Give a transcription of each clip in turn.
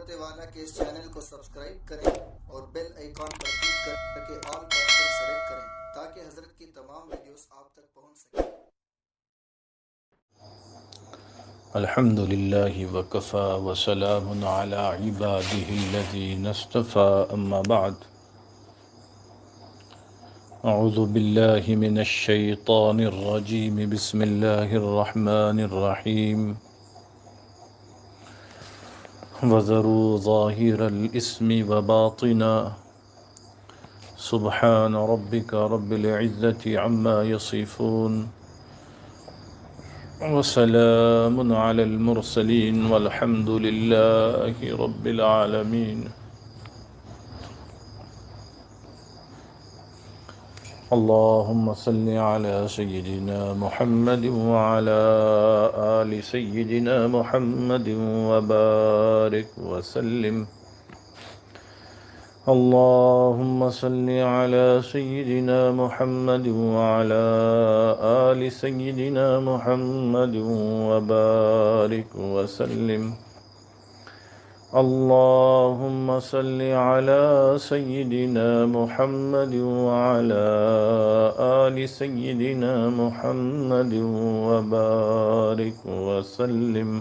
حضرت والا کے اس چینل کو سبسکرائب کریں اور بیل آئیکن پر کلک کر کے آل کا آپشن سلیکٹ کریں تاکہ حضرت کی تمام ویڈیوز آپ تک پہنچ سکیں۔ الحمد للہ وکفى وسلام على عباده الذین اصطفى اما بعد اعوذ باللہ من الشیطان الرجیم بسم اللہ الرحمن الرحیم وذروا ظاہر الاسم وباطنا سبحان ربک رب العزة عما یصفون وسلام على المرسلين والحمد لله رب العالمين۔ اللهم صل على سيدنا محمد وعلى آل سيدنا محمد وبارك وسلم۔ اللهم صل على سيدنا محمد وعلى آل سيدنا محمد وبارك وسلم۔ اللهم صل على سيدنا محمد وعلى آل سيدنا محمد وبارك وسلم۔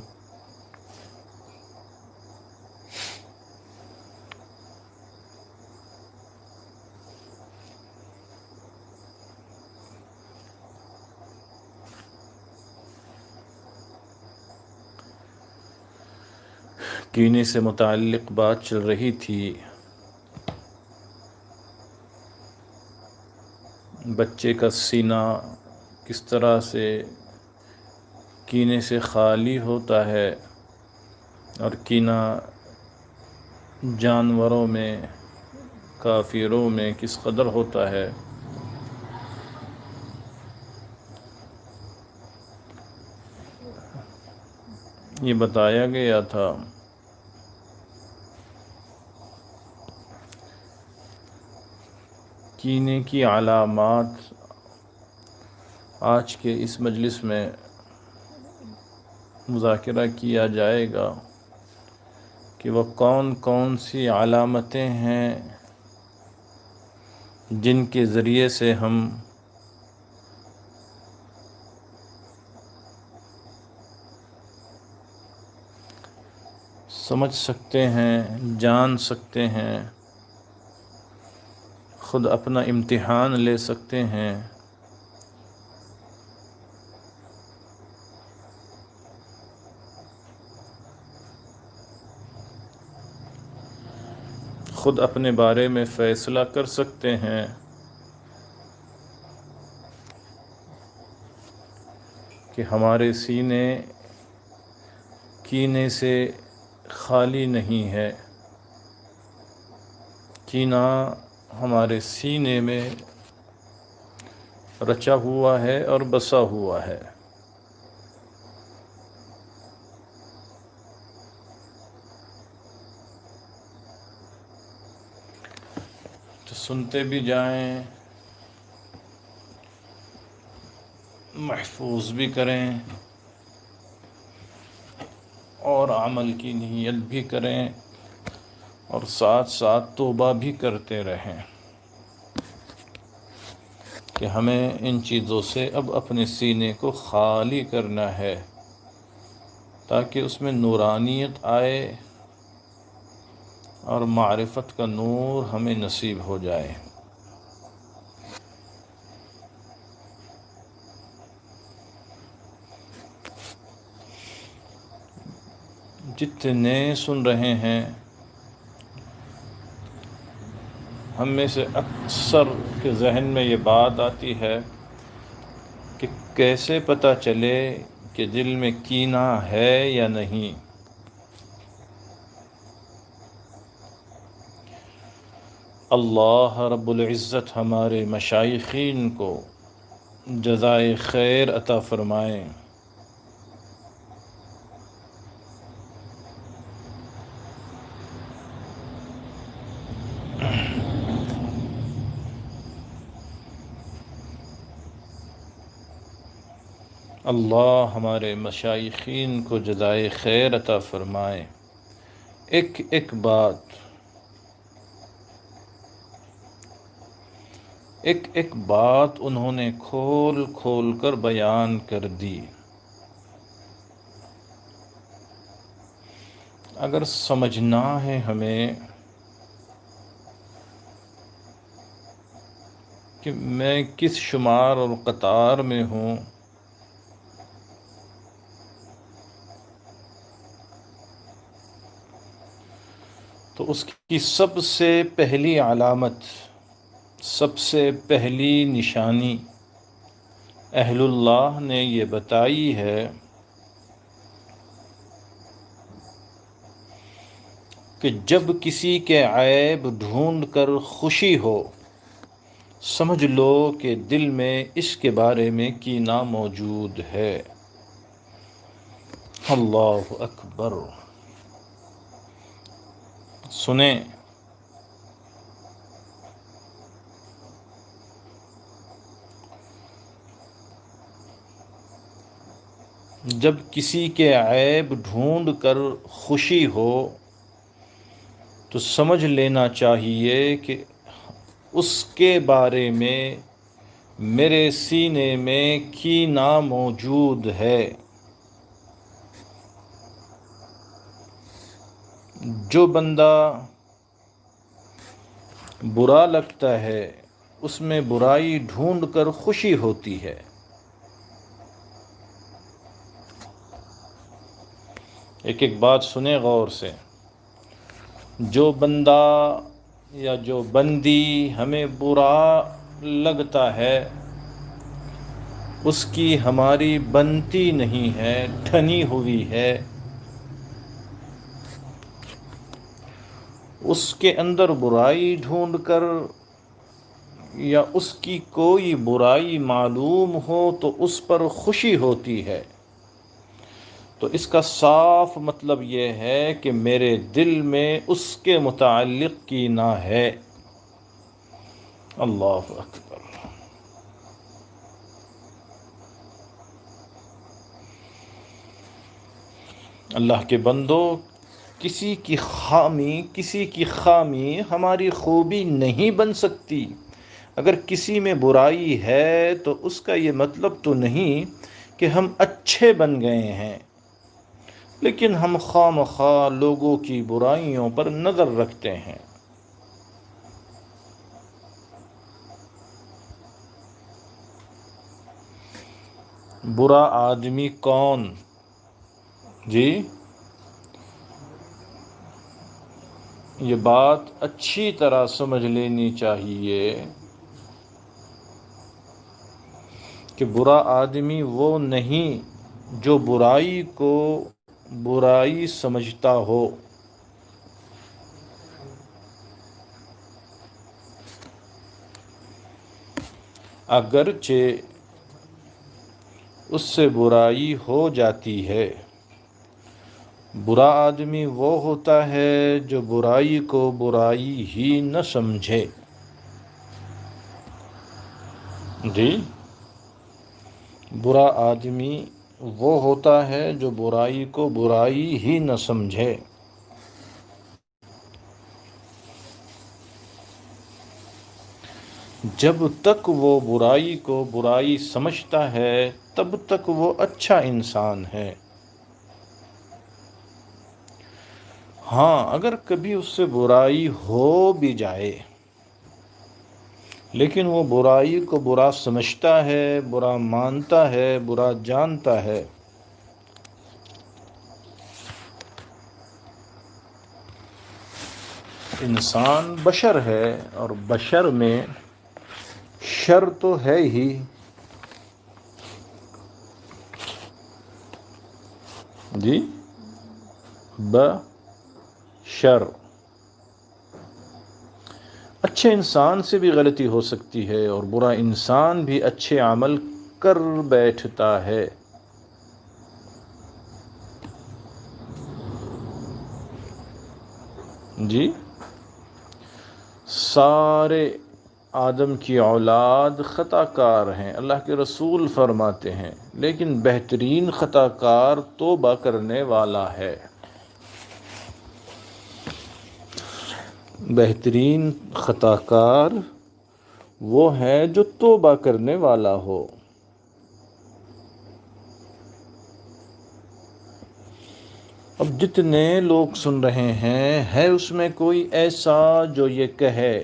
کینے سے متعلق بات چل رہی تھی۔ بچے کا سینہ کس طرح سے کینے سے خالی ہوتا ہے اور کینہ جانوروں میں کافروں میں کس قدر ہوتا ہے۔ یہ بتایا گیا تھا کینے کی علامات آج کے اس مجلس میں مذاکرہ کیا جائے گا کہ وہ کون کون سی علامتیں ہیں جن کے ذریعے سے ہم سمجھ سکتے ہیں، جان سکتے ہیں، خود اپنا امتحان لے سکتے ہیں۔ خود اپنے بارے میں فیصلہ کر سکتے ہیں کہ ہمارے سینے کینے سے خالی نہیں ہے، کینہ ہمارے سینے میں رچا ہوا ہے اور بسا ہوا ہے۔ تو سنتے بھی جائیں، محفوظ بھی کریں اور عمل کی نیت بھی کریں اور ساتھ ساتھ توبہ بھی کرتے رہیں کہ ہمیں ان چیزوں سے اب اپنے سینے کو خالی کرنا ہے تاکہ اس میں نورانیت آئے اور معرفت کا نور ہمیں نصیب ہو جائے۔ جتنے سن رہے ہیں، ہم میں سے اکثر کے ذہن میں یہ بات آتی ہے کہ کیسے پتہ چلے کہ دل میں کینہ ہے یا نہیں۔ اللہ رب العزت ہمارے مشائخین کو جزائے خیر عطا فرمائیں۔ اللہ ہمارے مشائخین کو جزائے خیر عطا فرمائے ایک ایک بات انہوں نے کھول کھول کر بیان کر دی۔ اگر سمجھنا ہے ہمیں کہ میں کس شمار اور قطار میں ہوں، تو اس کی سب سے پہلی علامت، سب سے پہلی نشانی اہل اللہ نے یہ بتائی ہے کہ جب کسی کے عیب ڈھونڈ کر خوشی ہو، سمجھ لو کہ دل میں اس کے بارے میں کینہ موجود ہے۔ اللہ اکبر! سنیں، جب کسی کے عیب ڈھونڈ کر خوشی ہو تو سمجھ لینا چاہیے کہ اس کے بارے میں میرے سینے میں کینہ موجود ہے۔ جو بندہ برا لگتا ہے اس میں برائی ڈھونڈ کر خوشی ہوتی ہے۔ ایک ایک بات سنیں غور سے۔ جو بندہ یا جو بندی ہمیں برا لگتا ہے، اس کی ہماری بنتی نہیں ہے، ٹھنی ہوئی ہے۔ اس کے اندر برائی ڈھونڈ کر یا اس کی کوئی برائی معلوم ہو تو اس پر خوشی ہوتی ہے، تو اس کا صاف مطلب یہ ہے کہ میرے دل میں اس کے متعلق کینہ ہے۔ اللہ اکبر! اللہ کے بندو، کسی کی خامی ہماری خوبی نہیں بن سکتی۔ اگر کسی میں برائی ہے تو اس کا یہ مطلب تو نہیں کہ ہم اچھے بن گئے ہیں، لیکن ہم خواہ مخواہ لوگوں کی برائیوں پر نظر رکھتے ہیں۔ برا آدمی کون؟ جی، یہ بات اچھی طرح سمجھ لینی چاہیے کہ برا آدمی وہ نہیں جو برائی کو برائی سمجھتا ہو۔ اگرچہ اس سے برائی ہو جاتی ہے۔ برا آدمی وہ ہوتا ہے جو برائی کو برائی ہی نہ سمجھے۔ جی، برا آدمی وہ ہوتا ہے جو برائی کو برائی ہی نہ سمجھے۔ جب تک وہ برائی کو برائی سمجھتا ہے تب تک وہ اچھا انسان ہے۔ ہاں، اگر کبھی اس سے برائی ہو بھی جائے لیکن وہ برائی کو برا سمجھتا ہے، برا مانتا ہے، برا جانتا ہے، انسان بشر ہے اور بشر میں شر تو ہے ہی۔ جی، بشر، اچھے انسان سے بھی غلطی ہو سکتی ہے اور برا انسان بھی اچھے عمل کر بیٹھتا ہے۔ جی، سارے آدم کی اولاد خطا کار ہیں، اللہ کے رسول فرماتے ہیں، لیکن بہترین خطا کار توبہ کرنے والا ہے۔ بہترین خطا کار وہ ہے جو توبہ کرنے والا ہو۔ اب جتنے لوگ سن رہے ہیں، ہے اس میں کوئی ایسا جو یہ کہے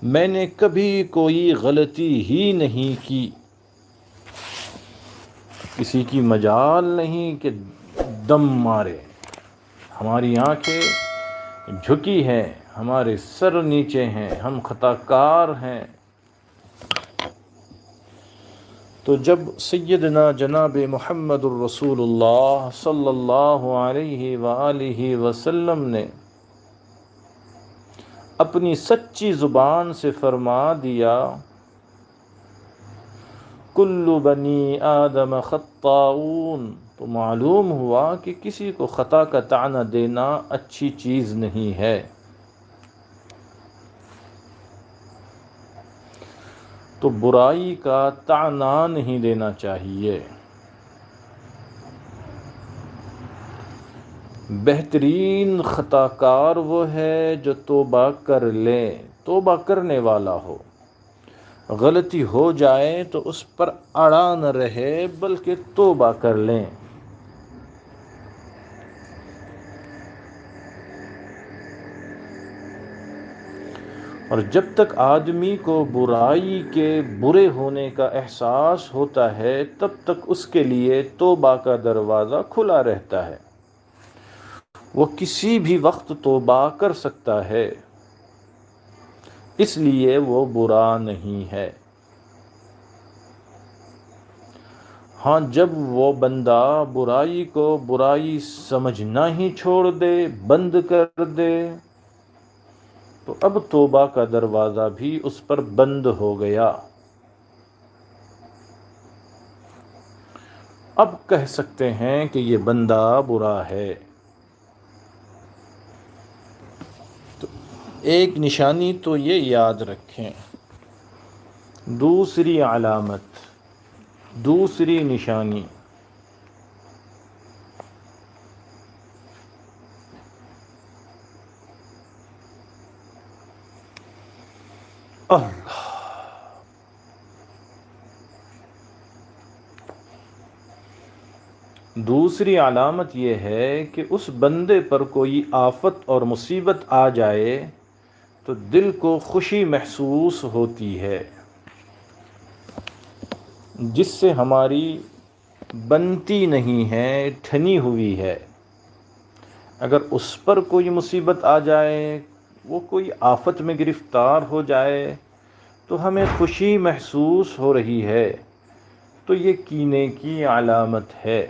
میں نے کبھی کوئی غلطی ہی نہیں کی؟ کسی کی مجال نہیں کہ دم مارے۔ ہماری آنکھیں جھکی ہیں، ہمارے سر نیچے ہیں، ہم خطا کار ہیں۔ تو جب سیدنا جناب محمد الرسول اللہ صلی اللہ علیہ وآلہ وسلم نے اپنی سچی زبان سے فرما دیا کل بنی آدم خطاؤون، تو معلوم ہوا کہ کسی کو خطا کا طعنہ دینا اچھی چیز نہیں ہے۔ تو برائی کا طعنہ نہیں دینا چاہیے۔ بہترین خطا کار وہ ہے جو توبہ کر لے، توبہ کرنے والا ہو۔ غلطی ہو جائے تو اس پر اڑا نہ رہے بلکہ توبہ کر لیں۔ اور جب تک آدمی کو برائی کے برے ہونے کا احساس ہوتا ہے تب تک اس کے لیے توبہ کا دروازہ کھلا رہتا ہے۔ وہ کسی بھی وقت توبہ کر سکتا ہے، اس لیے وہ برا نہیں ہے۔ ہاں، جب وہ بندہ برائی کو برائی سمجھنا ہی چھوڑ دے، بند کر دے، تو اب توبہ کا دروازہ بھی اس پر بند ہو گیا۔ اب کہہ سکتے ہیں کہ یہ بندہ برا ہے۔ تو ایک نشانی تو یہ یاد رکھیں۔ دوسری علامت، دوسری نشانی، دوسری علامت یہ ہے کہ اس بندے پر کوئی آفت اور مصیبت آ جائے تو دل کو خوشی محسوس ہوتی ہے، جس سے ہماری بنتی نہیں ہے، ٹھنی ہوئی ہے۔ اگر اس پر کوئی مصیبت آ جائے، وہ کوئی آفت میں گرفتار ہو جائے تو ہمیں خوشی محسوس ہو رہی ہے، تو یہ کینے کی علامت ہے۔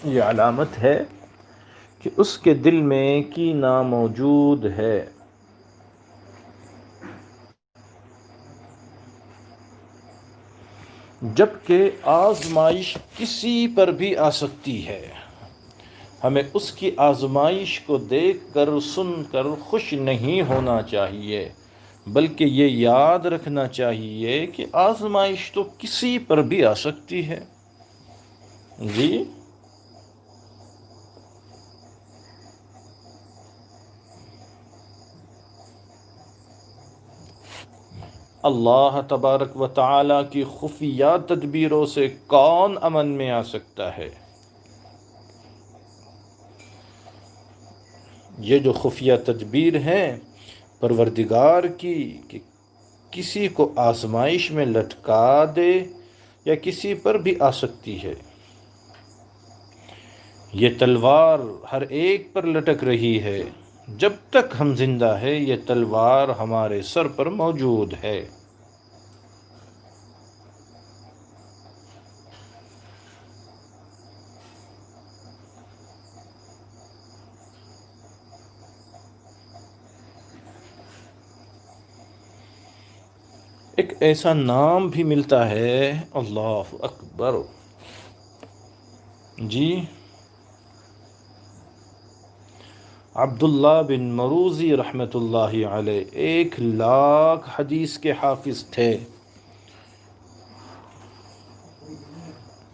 یہ علامت ہے کہ اس کے دل میں کینہ موجود ہے۔ جبکہ آزمائش کسی پر بھی آ سکتی ہے، ہمیں اس کی آزمائش کو دیکھ کر سن کر خوش نہیں ہونا چاہیے، بلکہ یہ یاد رکھنا چاہیے کہ آزمائش تو کسی پر بھی آ سکتی ہے۔ جی، اللہ تبارک و تعالی کی خفیہ تدبیروں سے کون امن میں آ سکتا ہے؟ یہ جو خفیہ تدبیر ہیں پروردگار کی، کہ کسی کو آزمائش میں لٹکا دے یا کسی پر بھی آ سکتی ہے۔ یہ تلوار ہر ایک پر لٹک رہی ہے، جب تک ہم زندہ ہے یہ تلوار ہمارے سر پر موجود ہے۔ ایک ایسا نام بھی ملتا ہے، اللہ اکبر، جی، عبداللہ بن مروزی رحمۃ اللہ علیہ 1,00,000 حدیث کے حافظ تھے۔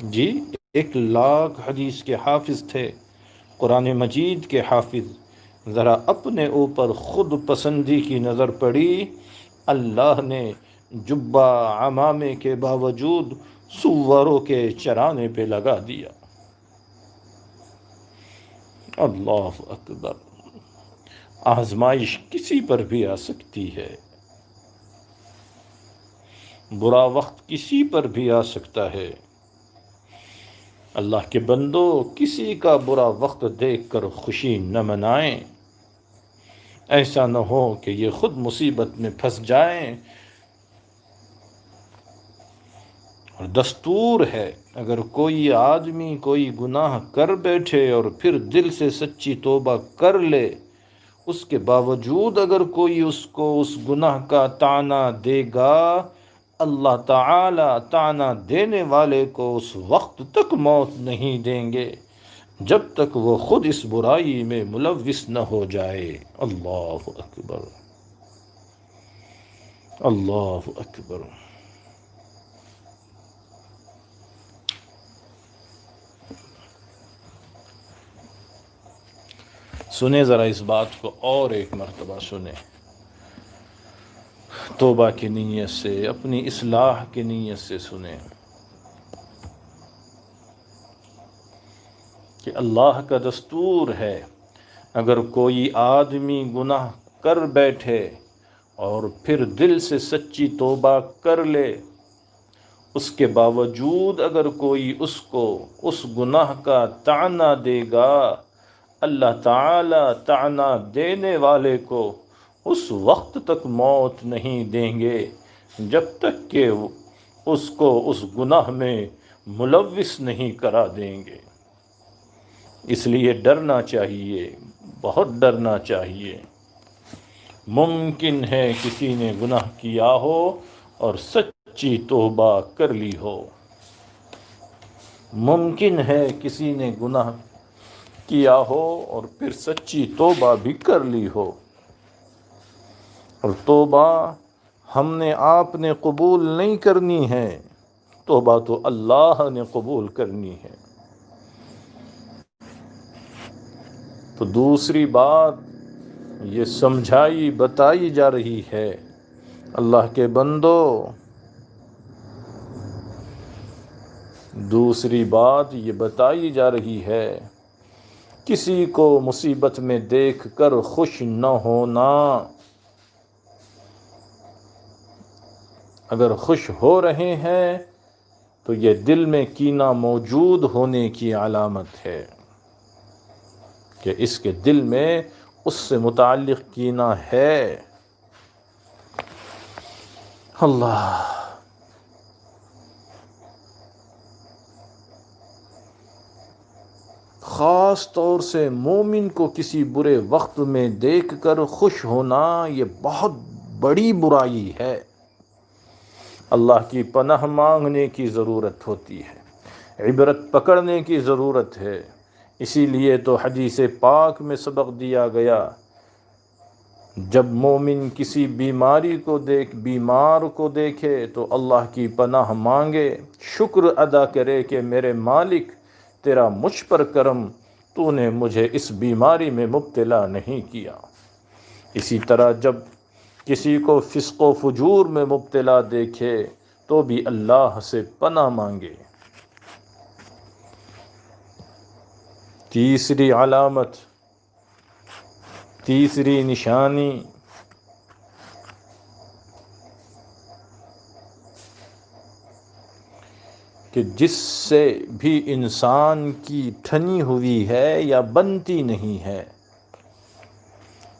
جی، 1,00,000 حدیث کے حافظ تھے، قرآن مجید کے حافظ، ذرا اپنے اوپر خود پسندی کی نظر پڑی، اللہ نے جبہ عمامے کے باوجود سوروں کے چرانے پہ لگا دیا۔ اللہ اکبر! آزمائش کسی پر بھی آ سکتی ہے، برا وقت کسی پر بھی آ سکتا ہے۔ اللہ کے بندو، کسی کا برا وقت دیکھ کر خوشی نہ منائیں، ایسا نہ ہو کہ یہ خود مصیبت میں پھنس جائیں۔ اور دستور ہے، اگر کوئی آدمی کوئی گناہ کر بیٹھے اور پھر دل سے سچی توبہ کر لے، اس کے باوجود اگر کوئی اس کو اس گناہ کا طعنہ دے گا، اللہ تعالی طعنہ دینے والے کو اس وقت تک موت نہیں دیں گے جب تک وہ خود اس برائی میں ملوث نہ ہو جائے۔ اللہ اکبر! اللہ اکبر! سنیں ذرا اس بات کو اور ایک مرتبہ سنیں، توبہ کی نیت سے، اپنی اصلاح کی نیت سے سنیں کہ اللہ کا دستور ہے، اگر کوئی آدمی گناہ کر بیٹھے اور پھر دل سے سچی توبہ کر لے، اس کے باوجود اگر کوئی اس کو اس گناہ کا طعنہ دے گا، اللہ تعالی طعنہ دینے والے کو اس وقت تک موت نہیں دیں گے جب تک کہ اس کو اس گناہ میں ملوث نہیں کرا دیں گے۔ اس لیے ڈرنا چاہیے، بہت ڈرنا چاہیے۔ ممکن ہے کسی نے گناہ کیا ہو اور سچی توبہ کر لی ہو، ممکن ہے کسی نے گناہ کیا ہو اور پھر سچی توبہ بھی کر لی ہو، اور توبہ ہم نے آپ نے قبول نہیں کرنی ہے، توبہ تو اللہ نے قبول کرنی ہے۔ تو دوسری بات یہ سمجھائی بتائی جا رہی ہے، اللہ کے بندو، دوسری بات یہ بتائی جا رہی ہے، کسی کو مصیبت میں دیکھ کر خوش نہ ہونا، اگر خوش ہو رہے ہیں تو یہ دل میں کینہ موجود ہونے کی علامت ہے کہ اس کے دل میں اس سے متعلق کینہ ہے۔ اللہ! خاص طور سے مومن کو کسی برے وقت میں دیکھ کر خوش ہونا یہ بہت بڑی برائی ہے، اللہ کی پناہ مانگنے کی ضرورت ہوتی ہے، عبرت پکڑنے کی ضرورت ہے۔ اسی لیے تو حدیث پاک میں سبق دیا گیا، جب مومن کسی بیمار کو دیکھے تو اللہ کی پناہ مانگے، شکر ادا کرے کہ میرے مالک تیرا مجھ پر کرم، تو نے مجھے اس بیماری میں مبتلا نہیں کیا۔ اسی طرح جب کسی کو فسق و فجور میں مبتلا دیکھے تو بھی اللہ سے پناہ مانگے۔ تیسری علامت، تیسری نشانی، کہ جس سے بھی انسان کی ٹھنی ہوئی ہے یا بنتی نہیں ہے،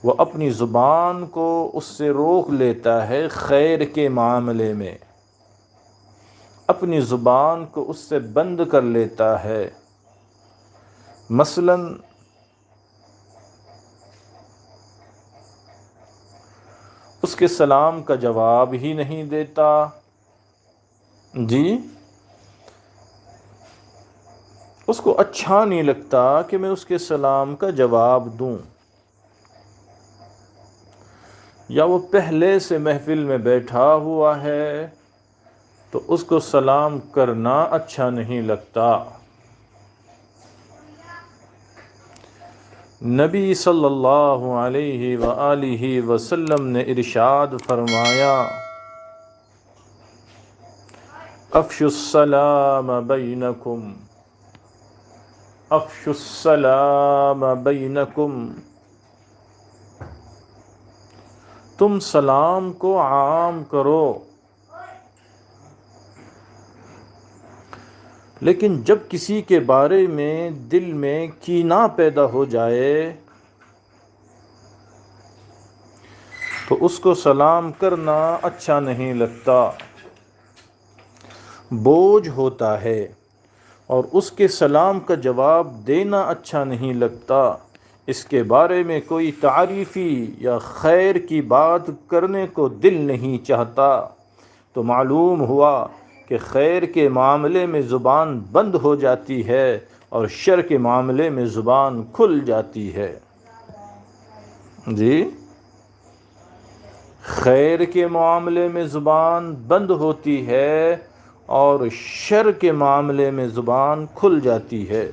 وہ اپنی زبان کو اس سے روک لیتا ہے خیر کے معاملے میں، اپنی زبان کو اس سے بند کر لیتا ہے۔ مثلاً اس کے سلام کا جواب ہی نہیں دیتا، جی اس کو اچھا نہیں لگتا کہ میں اس کے سلام کا جواب دوں، یا وہ پہلے سے محفل میں بیٹھا ہوا ہے تو اس کو سلام کرنا اچھا نہیں لگتا، نبی صلی اللہ علیہ وآلہ وسلم نے ارشاد فرمایا افشوا السلام بینکم، افشوا السلام بینکم، تم سلام کو عام کرو۔ لیکن جب کسی کے بارے میں دل میں کینہ پیدا ہو جائے تو اس کو سلام کرنا اچھا نہیں لگتا، بوجھ ہوتا ہے، اور اس کے سلام کا جواب دینا اچھا نہیں لگتا، اس کے بارے میں کوئی تعریفی یا خیر کی بات کرنے کو دل نہیں چاہتا۔ تو معلوم ہوا کہ خیر کے معاملے میں زبان بند ہو جاتی ہے اور شر کے معاملے میں زبان کھل جاتی ہے۔ جی، خیر کے معاملے میں زبان بند ہوتی ہے اور شر کے معاملے میں زبان کھل جاتی ہے۔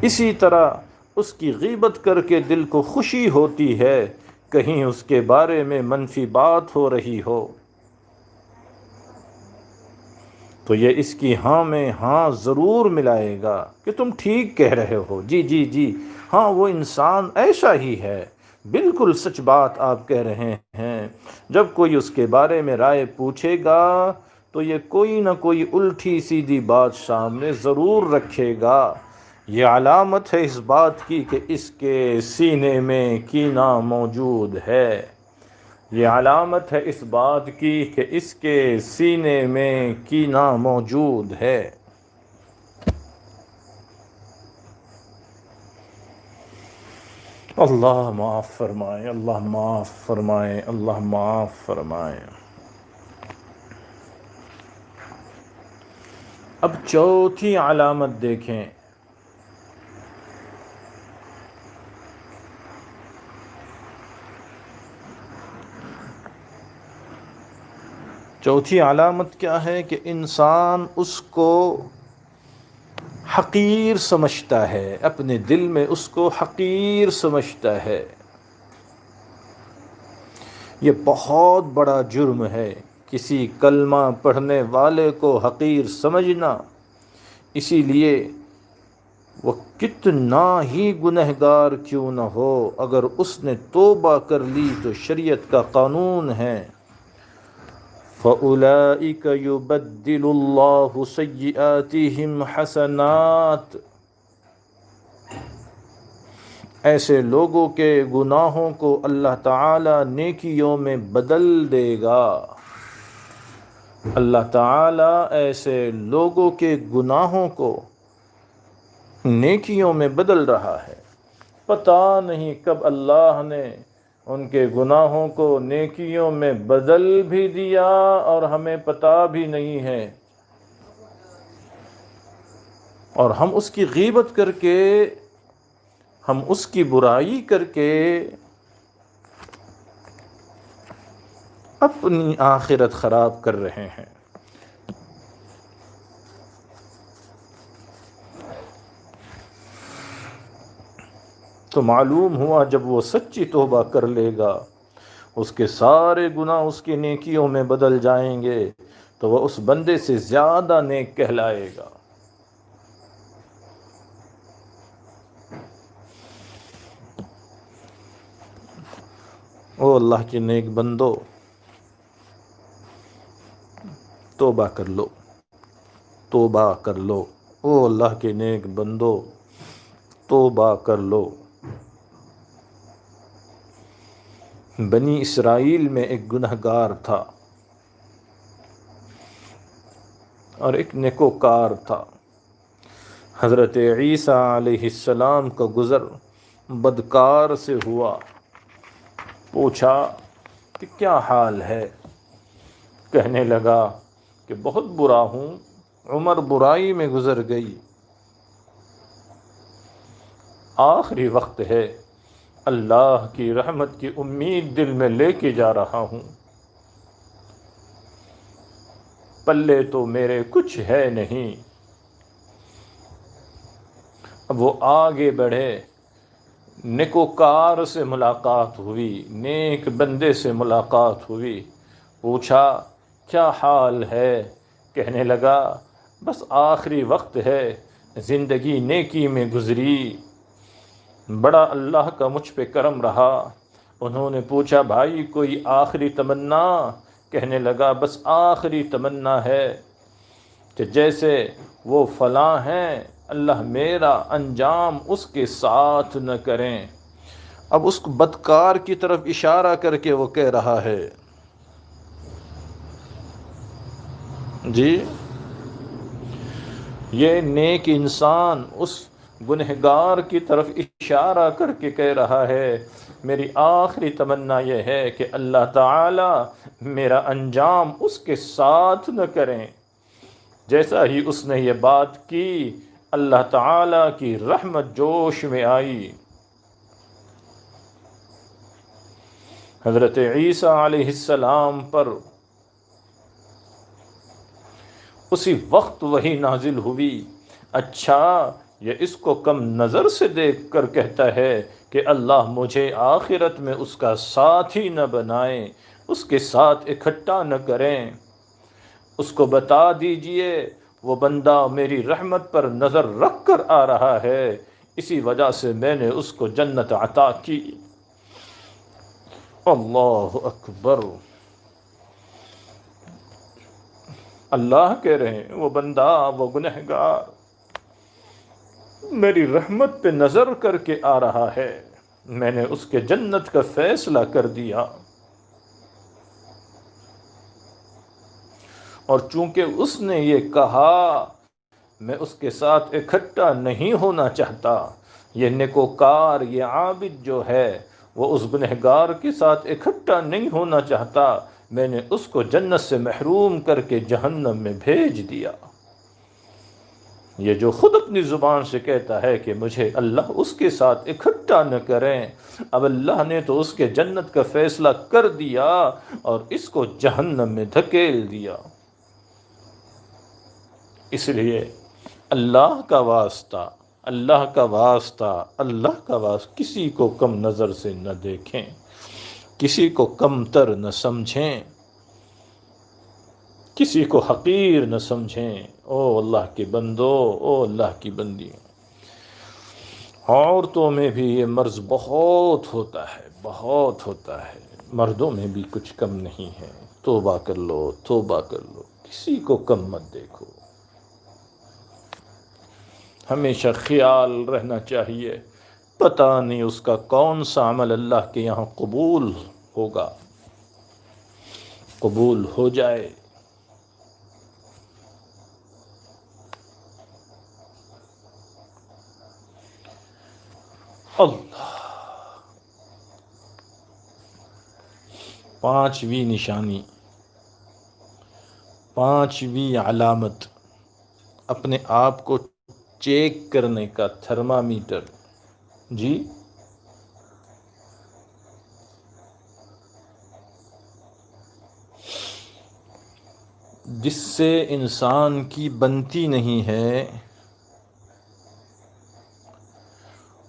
اسی طرح اس کی غیبت کر کے دل کو خوشی ہوتی ہے، کہیں اس کے بارے میں منفی بات ہو رہی ہو تو یہ اس کی ہاں میں ہاں ضرور ملائے گا کہ تم ٹھیک کہہ رہے ہو، جی جی جی ہاں وہ انسان ایسا ہی ہے، بالکل سچ بات آپ کہہ رہے ہیں۔ جب کوئی اس کے بارے میں رائے پوچھے گا تو یہ کوئی نہ کوئی الٹی سیدھی بات سامنے ضرور رکھے گا۔ یہ علامت ہے اس بات کی کہ اس کے سینے میں کینہ موجود ہے، یہ علامت ہے اس بات کی کہ اس کے سینے میں کینہ موجود ہے۔ اللہ معاف فرمائے، اللہ معاف فرمائے، اللہ معاف فرمائے۔ اب چوتھی علامت دیکھیں، چوتھی علامت کیا ہے کہ انسان اس کو حقیر سمجھتا ہے، اپنے دل میں اس کو حقیر سمجھتا ہے۔ یہ بہت بڑا جرم ہے کسی کلمہ پڑھنے والے کو حقیر سمجھنا، اسی لیے وہ کتنا ہی گنہگار کیوں نہ ہو، اگر اس نے توبہ کر لی تو شریعت کا قانون ہے فَأُولَئِكَ يُبَدِّلُ اللَّهُ سَيِّئَاتِهِمْ حَسَنَاتٍ، ایسے لوگوں کے گناہوں کو اللہ تعالی نیکیوں میں بدل دے گا۔ اللہ تعالی ایسے لوگوں کے گناہوں کو نیکیوں میں بدل رہا ہے۔ پتہ نہیں کب اللہ نے ان کے گناہوں کو نیکیوں میں بدل بھی دیا اور ہمیں پتہ بھی نہیں ہے، اور ہم اس کی غیبت کر کے، ہم اس کی برائی کر کے اپنی آخرت خراب کر رہے ہیں۔ تو معلوم ہوا جب وہ سچی توبہ کر لے گا، اس کے سارے گناہ اس کی نیکیوں میں بدل جائیں گے تو وہ اس بندے سے زیادہ نیک کہلائے گا۔ او اللہ کے نیک بندو، توبہ کر لو، توبہ کر لو، او اللہ کے نیک بندو توبہ کر لو۔ بنی اسرائیل میں ایک گنہگار تھا اور ایک نیکوکار تھا۔ حضرت عیسیٰ علیہ السلام کا گزر بدکار سے ہوا، پوچھا کہ کیا حال ہے؟ کہنے لگا کہ بہت برا ہوں، عمر برائی میں گزر گئی، آخری وقت ہے، اللہ کی رحمت کی امید دل میں لے کے جا رہا ہوں، پلے تو میرے کچھ ہے نہیں۔ اب وہ آگے بڑھے نیکوکار سے ملاقات ہوئی، نیک بندے سے ملاقات ہوئی، پوچھا کیا حال ہے؟ کہنے لگا بس آخری وقت ہے، زندگی نیکی میں گزری، بڑا اللہ کا مجھ پہ کرم رہا۔ انہوں نے پوچھا بھائی کوئی آخری تمنا؟ کہنے لگا بس آخری تمنا ہے کہ جیسے وہ فلاں ہیں اللہ میرا انجام اس کے ساتھ نہ کریں۔ اب اس بدکار کی طرف اشارہ کر کے وہ کہہ رہا ہے جی یہ نیک انسان اس گنہگار کی طرف اشارہ کر کے کہہ رہا ہے میری آخری تمنا یہ ہے کہ اللہ تعالی میرا انجام اس کے ساتھ نہ کریں۔ جیسا ہی اس نے یہ بات کی اللہ تعالی کی رحمت جوش میں آئی۔ حضرت عیسیٰ علیہ السلام پر اسی وقت وہی نازل ہوئی۔ اچھا یہ اس کو کم نظر سے دیکھ کر کہتا ہے کہ اللہ مجھے آخرت میں اس کا ساتھی نہ بنائیں، اس کے ساتھ اکٹھا نہ کریں۔ اس کو بتا دیجئے وہ بندہ میری رحمت پر نظر رکھ کر آ رہا ہے، اسی وجہ سے میں نے اس کو جنت عطا کی۔ اللہ اکبر۔ اللہ کہہ رہے ہیں وہ بندہ، وہ گنہگار میری رحمت پہ نظر کر کے آ رہا ہے، میں نے اس کے جنت کا فیصلہ کر دیا۔ اور چونکہ اس نے یہ کہا میں اس کے ساتھ اکٹھا نہیں ہونا چاہتا، یہ نیکوکار یہ عابد جو ہے وہ اس گنہگار کے ساتھ اکٹھا نہیں ہونا چاہتا، میں نے اس کو جنت سے محروم کر کے جہنم میں بھیج دیا۔ یہ جو خود اپنی زبان سے کہتا ہے کہ مجھے اللہ اس کے ساتھ اکٹھا نہ کریں، اب اللہ نے تو اس کے جنت کا فیصلہ کر دیا اور اس کو جہنم میں دھکیل دیا۔ اس لیے اللہ کا واسطہ، اللہ کا واسطہ، اللہ کا واسطہ، کسی کو کم نظر سے نہ دیکھیں، کسی کو کمتر نہ سمجھیں، کسی کو حقیر نہ سمجھیں۔ او اللہ کے بندو، او اللہ کی بندیوں، عورتوں میں بھی یہ مرض بہت ہوتا ہے، بہت ہوتا ہے، مردوں میں بھی کچھ کم نہیں ہے۔ توبہ کر لو، توبہ کر لو، کسی کو کم مت دیکھو۔ ہمیشہ خیال رہنا چاہیے پتہ نہیں اس کا کون سا عمل اللہ کے یہاں قبول ہوگا، قبول ہو جائے۔ اللہ، پانچویں نشانی، پانچویں علامت، اپنے آپ کو چیک کرنے کا تھرمامیٹر۔ جی جس سے انسان کی بنتی نہیں ہے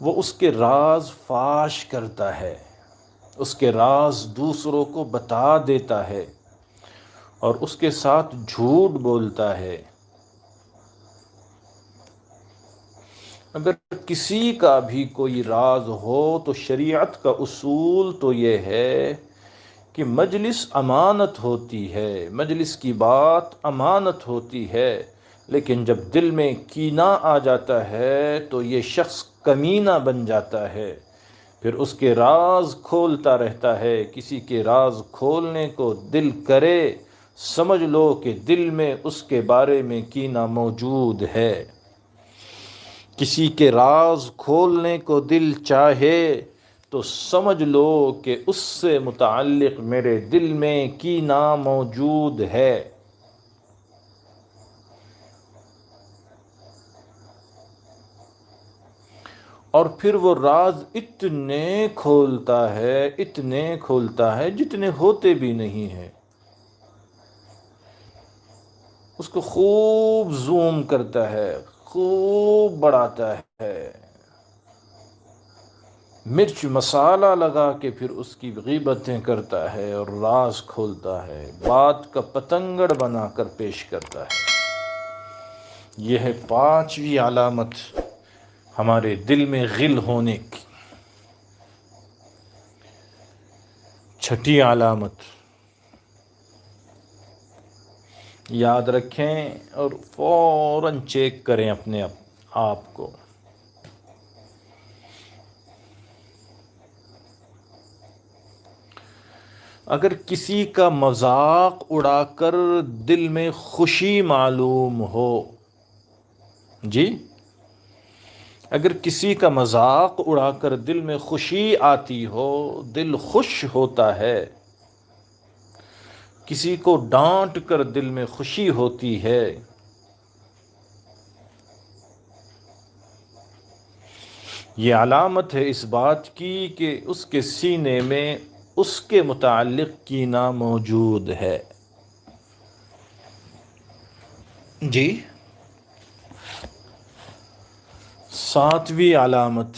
وہ اس کے راز فاش کرتا ہے، اس کے راز دوسروں کو بتا دیتا ہے اور اس کے ساتھ جھوٹ بولتا ہے۔ اگر کسی کا بھی کوئی راز ہو تو شریعت کا اصول تو یہ ہے کہ مجلس امانت ہوتی ہے، مجلس کی بات امانت ہوتی ہے، لیکن جب دل میں کینہ آ جاتا ہے تو یہ شخص کمینہ بن جاتا ہے، پھر اس کے راز کھولتا رہتا ہے۔ کسی کے راز کھولنے کو دل کرے، سمجھ لو کہ دل میں اس کے بارے میں کینہ موجود ہے۔ کسی کے راز کھولنے کو دل چاہے تو سمجھ لو کہ اس سے متعلق میرے دل میں کینہ موجود ہے۔ اور پھر وہ راز اتنے کھولتا ہے، اتنے کھولتا ہے جتنے ہوتے بھی نہیں ہیں، اس کو خوب زوم کرتا ہے، خوب بڑھاتا ہے، مرچ مسالہ لگا کے پھر اس کی غیبتیں کرتا ہے اور راز کھولتا ہے، بات کا پتنگڑ بنا کر پیش کرتا ہے۔ یہ ہے پانچویں علامت ہمارے دل میں غل ہونے کی۔ چھٹی علامت یاد رکھیں اور فوراً چیک کریں اپنے آپ کو۔ اگر کسی کا مذاق اڑا کر دل میں خوشی معلوم ہو، جی اگر کسی کا مذاق اڑا کر دل میں خوشی آتی ہو، دل خوش ہوتا ہے، کسی کو ڈانٹ کر دل میں خوشی ہوتی ہے، یہ علامت ہے اس بات کی کہ اس کے سینے میں اس کے متعلق کینہ موجود ہے۔ جی ساتویں علامت،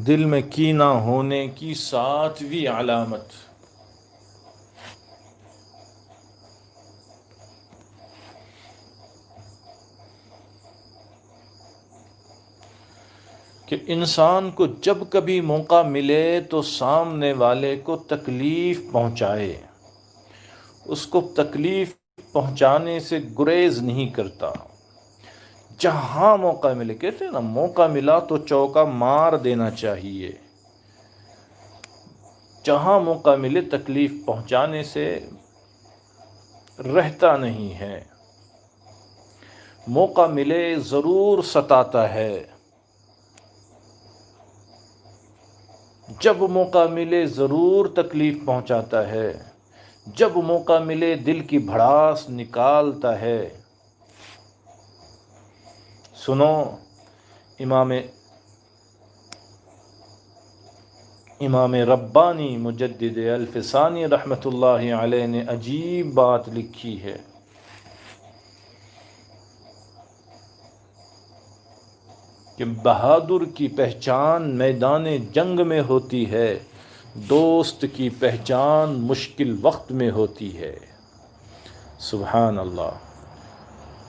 دل میں کینہ ہونے کی ساتویں علامت، کہ انسان کو جب کبھی موقع ملے تو سامنے والے کو تکلیف پہنچائے، اس کو تکلیف پہنچانے سے گریز نہیں کرتا۔ جہاں موقع ملے، کہتے ہیں نا موقع ملا تو چوکا مار دینا چاہیے، جہاں موقع ملے تکلیف پہنچانے سے رہتا نہیں ہے، موقع ملے ضرور ستاتا ہے، جب موقع ملے ضرور تکلیف پہنچاتا ہے، جب موقع ملے دل کی بھڑاس نکالتا ہے۔ سنو، امام ربانی مجدد الفسانی رحمۃ اللہ علیہ نے عجیب بات لکھی ہے۔ کہ بہادر کی پہچان میدان جنگ میں ہوتی ہے، دوست کی پہچان مشکل وقت میں ہوتی ہے۔ سبحان اللہ۔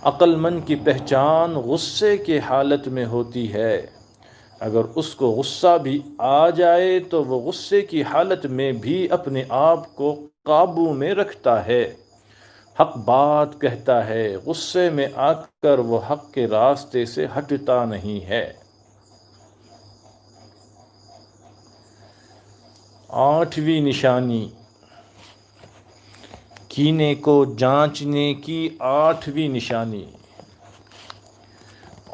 عقل مند کی پہچان غصے کے حالت میں ہوتی ہے، اگر اس کو غصہ بھی آ جائے تو وہ غصے کی حالت میں بھی اپنے آپ کو قابو میں رکھتا ہے، حق بات کہتا ہے، غصے میں آ کر وہ حق کے راستے سے ہٹتا نہیں ہے۔ آٹھویں نشانی، کینے کو جانچنے کی آٹھویں نشانی۔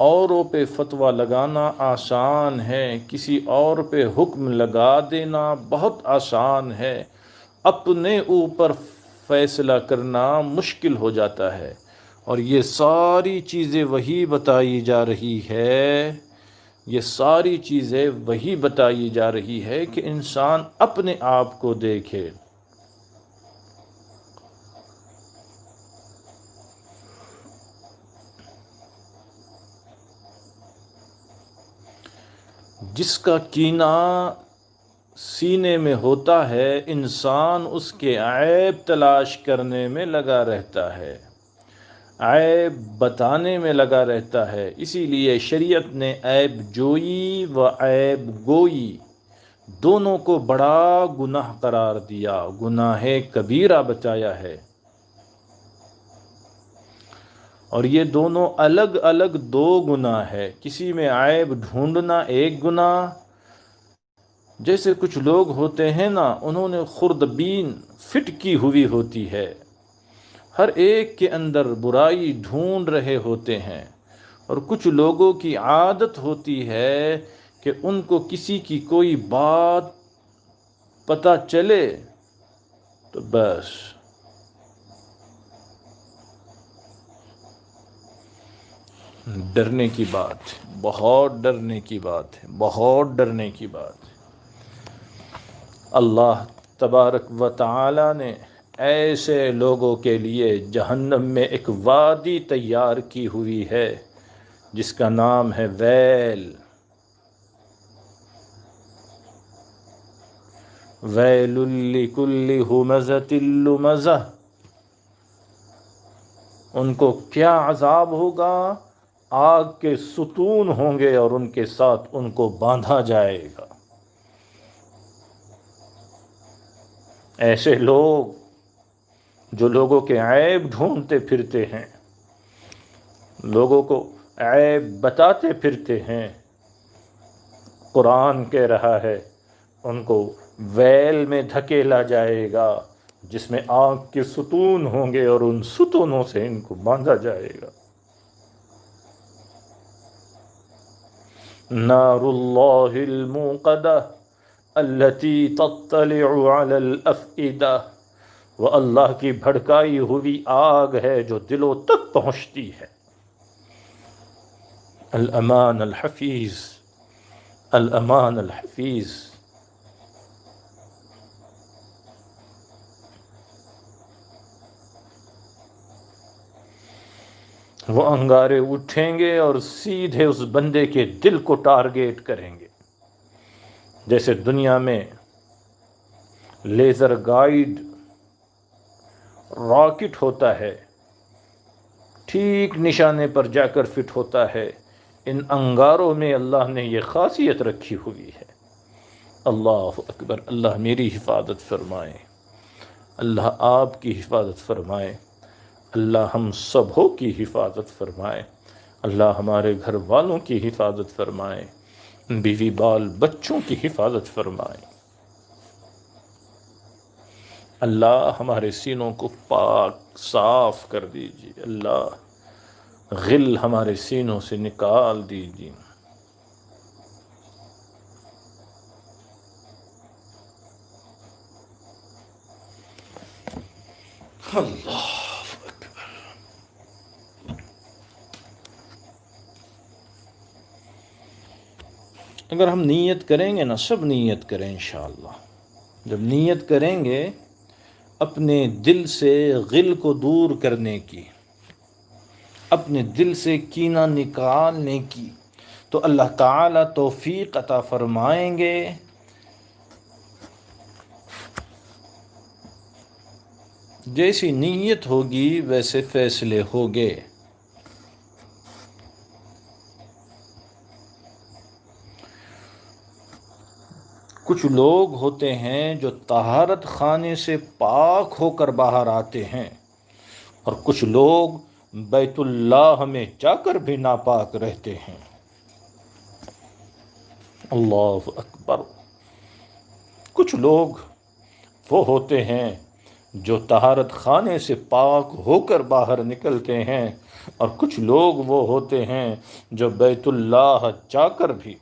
اوروں پہ فتویٰ لگانا آسان ہے، کسی اور پہ حکم لگا دینا بہت آسان ہے، اپنے اوپر فیصلہ کرنا مشکل ہو جاتا ہے۔ اور یہ ساری چیزیں وہی بتائی جا رہی ہے، یہ ساری چیزیں وہی بتائی جا رہی ہے کہ انسان اپنے آپ کو دیکھے۔ جس کا کینہ سینے میں ہوتا ہے، انسان اس کے عیب تلاش کرنے میں لگا رہتا ہے، عیب بتانے میں لگا رہتا ہے۔ اسی لیے شریعت نے عیب جوئی و عیب گوئی دونوں کو بڑا گناہ قرار دیا، گناہ کبیرہ بتایا ہے۔ اور یہ دونوں الگ الگ دو گناہ ہے۔ کسی میں عیب ڈھونڈنا ایک گناہ، جیسے کچھ لوگ ہوتے ہیں نا، انہوں نے خوردبین فٹ کی ہوئی ہوتی ہے، ہر ایک کے اندر برائی ڈھونڈ رہے ہوتے ہیں، اور کچھ لوگوں کی عادت ہوتی ہے کہ ان کو کسی کی کوئی بات پتہ چلے تو بس ڈرنے کی بات، بہت ڈرنے کی بات ہے، بہت ڈرنے کی بات ہے۔ اللہ تبارک و تعالی نے ایسے لوگوں کے لیے جہنم میں ایک وادی تیار کی ہوئی ہے جس کا نام ہے ویل۔ ویل لکل ہمزۃ لمزہ، ان کو کیا عذاب ہوگا، آگ کے ستون ہوں گے اور ان کے ساتھ ان کو باندھا جائے گا۔ ایسے لوگ جو لوگوں کے عیب ڈھونڈتے پھرتے ہیں، لوگوں کو عیب بتاتے پھرتے ہیں، قرآن کہہ رہا ہے ان کو ویل میں دھکیلا جائے گا جس میں آگ کے ستون ہوں گے اور ان ستونوں سے ان کو باندھا جائے گا۔ نار اللہ الموقدہ التي تطلع على الافئدہ، وہ اللہ کی بھڑکائی ہوئی آگ ہے جو دلوں تک پہنچتی ہے۔ الامان الحفیظ، الامان الحفیظ۔ وہ انگارے اٹھیں گے اور سیدھے اس بندے کے دل کو ٹارگیٹ کریں گے، جیسے دنیا میں لیزر گائیڈ راکٹ ہوتا ہے، ٹھیک نشانے پر جا کر فٹ ہوتا ہے۔ ان انگاروں میں اللہ نے یہ خاصیت رکھی ہوئی ہے۔ اللہ اکبر، اللہ میری حفاظت فرمائے، اللہ آپ کی حفاظت فرمائے، اللہ ہم سبوں کی حفاظت فرمائے، اللہ ہمارے گھر والوں کی حفاظت فرمائے، بیوی بال بچوں کی حفاظت فرمائے۔ اللہ ہمارے سینوں کو پاک صاف کر دیجیے، اللہ غل ہمارے سینوں سے نکال دیجیے۔ اللہ اکبر۔ اگر ہم نیت کریں گے نا، سب نیت کریں انشاءاللہ، جب نیت کریں گے اپنے دل سے غل کو دور کرنے کی، اپنے دل سے کینہ نکالنے کی، تو اللہ تعالیٰ توفیق عطا فرمائیں گے۔ جیسی نیت ہوگی ویسے فیصلے ہوگے۔ کچھ لوگ ہوتے ہیں جو طہارت خانے سے پاک ہو کر باہر آتے ہیں، اور کچھ لوگ بیت اللہ میں جا کر بھی ناپاک رہتے ہیں۔ اللہ اکبر۔ کچھ لوگ وہ ہوتے ہیں جو طہارت خانے سے پاک ہو کر باہر نکلتے ہیں، اور کچھ لوگ وہ ہوتے ہیں جو بیت اللہ جا کر بھی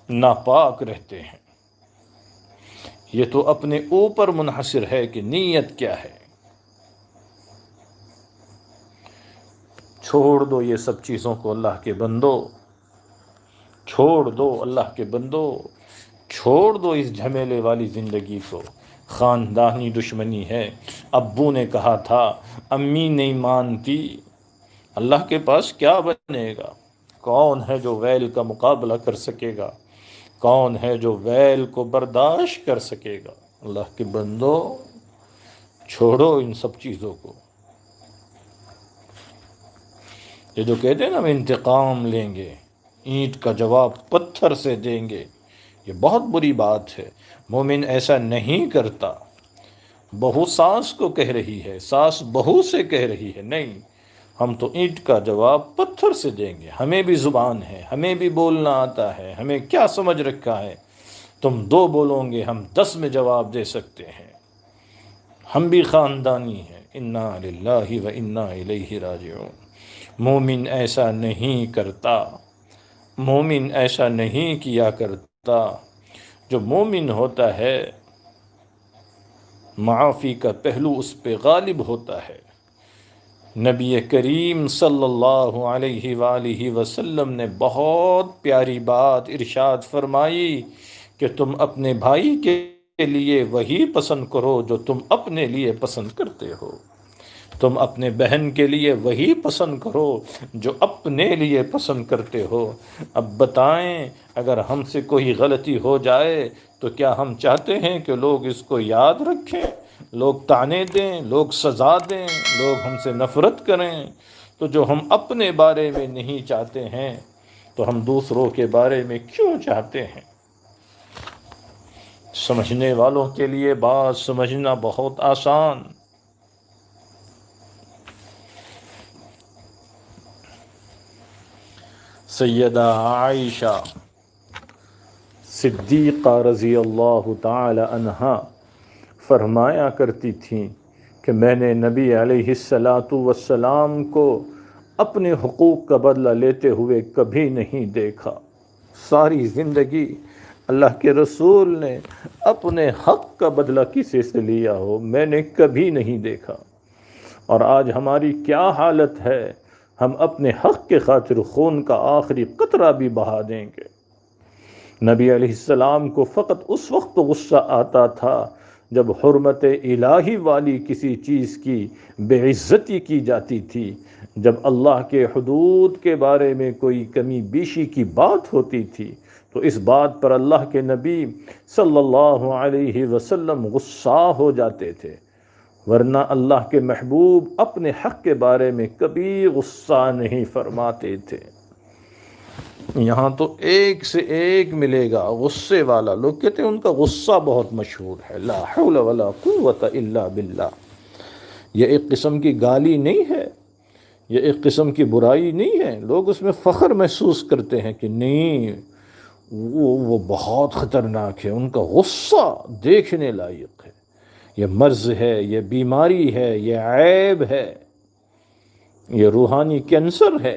ناپاک رہتے ہیں۔ یہ تو اپنے اوپر منحصر ہے کہ نیت کیا ہے۔ چھوڑ دو یہ سب چیزوں کو اللہ کے بندو، چھوڑ دو اللہ کے بندو، چھوڑ دو اس جھمیلے والی زندگی کو۔ خاندانی دشمنی ہے، ابو نے کہا تھا، امی نہیں مانتی، اللہ کے پاس کیا بنے گا؟ کون ہے جو ویل کا مقابلہ کر سکے گا؟ کون ہے جو ویل کو برداشت کر سکے گا؟ اللہ کے بندو چھوڑو ان سب چیزوں کو۔ یہ جو کہتے ہیں نا ہم انتقام لیں گے، اینٹ کا جواب پتھر سے دیں گے، یہ بہت بری بات ہے۔ مومن ایسا نہیں کرتا۔ بہو ساس کو کہہ رہی ہے، ساس بہو سے کہہ رہی ہے، نہیں، ہم تو اینٹ کا جواب پتھر سے دیں گے، ہمیں بھی زبان ہے، ہمیں بھی بولنا آتا ہے، ہمیں کیا سمجھ رکھا ہے؟ تم 2 بولو گے، ہم 10 میں جواب دے سکتے ہیں، ہم بھی خاندانی ہیں۔ انا للہ و انا الیہ راجعون۔ مومن ایسا نہیں کرتا، مومن ایسا نہیں کیا کرتا۔ جو مومن ہوتا ہے معافی کا پہلو اس پہ غالب ہوتا ہے۔ نبی کریم صلی اللہ علیہ وآلہ وسلم نے بہت پیاری بات ارشاد فرمائی کہ تم اپنے بھائی کے لیے وہی پسند کرو جو تم اپنے لیے پسند کرتے ہو۔ تم اپنے بہن کے لیے وہی پسند کرو جو اپنے لیے پسند کرتے ہو۔ اب بتائیں اگر ہم سے کوئی غلطی ہو جائے تو کیا ہم چاہتے ہیں کہ لوگ اس کو یاد رکھیں، لوگ طعنے دیں، لوگ سزا دیں، لوگ ہم سے نفرت کریں؟ تو جو ہم اپنے بارے میں نہیں چاہتے ہیں تو ہم دوسروں کے بارے میں کیوں چاہتے ہیں؟ سمجھنے والوں کے لیے بات سمجھنا بہت آسان۔ سیدہ عائشہ صدیقہ رضی اللہ تعالی عنہا فرمایا کرتی تھیں کہ میں نے نبی علیہ السلام کو اپنے حقوق کا بدلہ لیتے ہوئے کبھی نہیں دیکھا۔ ساری زندگی اللہ کے رسول نے اپنے حق کا بدلہ کسی سے لیا ہو میں نے کبھی نہیں دیکھا۔ اور آج ہماری کیا حالت ہے، ہم اپنے حق کے خاطر خون کا آخری قطرہ بھی بہا دیں گے۔ نبی علیہ السلام کو فقط اس وقت غصہ آتا تھا جب حرمت الہی والی کسی چیز کی بے عزتی کی جاتی تھی، جب اللہ کے حدود کے بارے میں کوئی کمی بیشی کی بات ہوتی تھی تو اس بات پر اللہ کے نبی صلی اللہ علیہ وسلم غصہ ہو جاتے تھے، ورنہ اللہ کے محبوب اپنے حق کے بارے میں کبھی غصہ نہیں فرماتے تھے۔ یہاں تو ایک سے ایک ملے گا غصے والا، لوگ کہتے ہیں ان کا غصہ بہت مشہور ہے، لا حول ولا قوت الا باللہ۔ یہ ایک قسم کی گالی نہیں ہے، یہ ایک قسم کی برائی نہیں ہے، لوگ اس میں فخر محسوس کرتے ہیں کہ نہیں وہ بہت خطرناک ہے، ان کا غصہ دیکھنے لائق ہے، یہ مرض ہے، یہ بیماری ہے، یہ عیب ہے، یہ روحانی کینسر ہے۔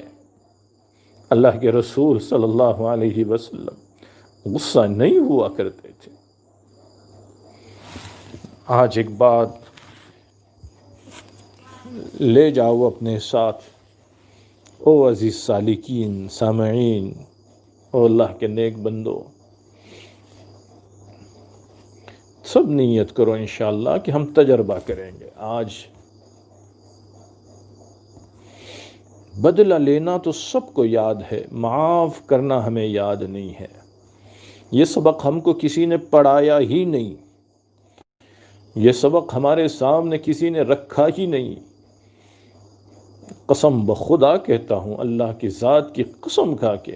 اللہ کے رسول صلی اللہ علیہ وسلم غصہ نہیں ہوا کرتے تھے۔ آج ایک بات لے جاؤ اپنے ساتھ، او عزیز سالکین، سامعین، او اللہ کے نیک بندو، سب نیت کرو انشاءاللہ کہ ہم تجربہ کریں گے۔ آج بدلہ لینا تو سب کو یاد ہے، معاف کرنا ہمیں یاد نہیں ہے۔ یہ سبق ہم کو کسی نے پڑھایا ہی نہیں، یہ سبق ہمارے سامنے کسی نے رکھا ہی نہیں۔ قسم بخدا کہتا ہوں، اللہ کی ذات کی قسم کھا کے،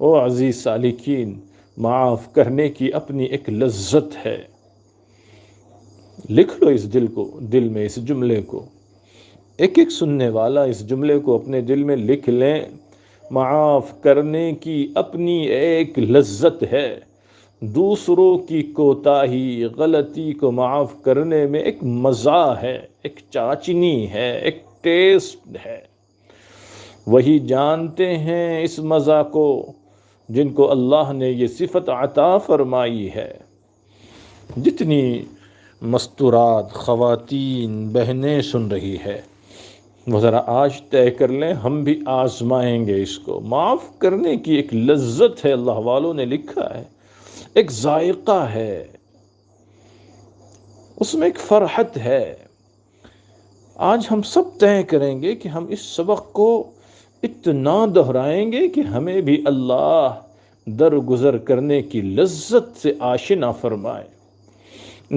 او عزیز سالکین، معاف کرنے کی اپنی ایک لذت ہے۔ لکھ لو اس دل میں اس جملے کو، ایک ایک سننے والا اس جملے کو اپنے دل میں لکھ لیں۔ معاف کرنے کی اپنی ایک لذت ہے، دوسروں کی کوتاہی غلطی کو معاف کرنے میں ایک مزہ ہے، ایک چاشنی ہے، ایک ٹیسٹ ہے۔ وہی جانتے ہیں اس مزہ کو جن کو اللہ نے یہ صفت عطا فرمائی ہے۔ جتنی مستورات خواتین بہنیں سن رہی ہے وہ ذرا آج طے کر لیں، ہم بھی آزمائیں گے اس کو۔ معاف کرنے کی ایک لذت ہے، اللہ والوں نے لکھا ہے، ایک ذائقہ ہے، اس میں ایک فرحت ہے۔ آج ہم سب طے کریں گے کہ ہم اس سبق کو اتنا دہرائیں گے کہ ہمیں بھی اللہ درگزر کرنے کی لذت سے آشنا فرمائے۔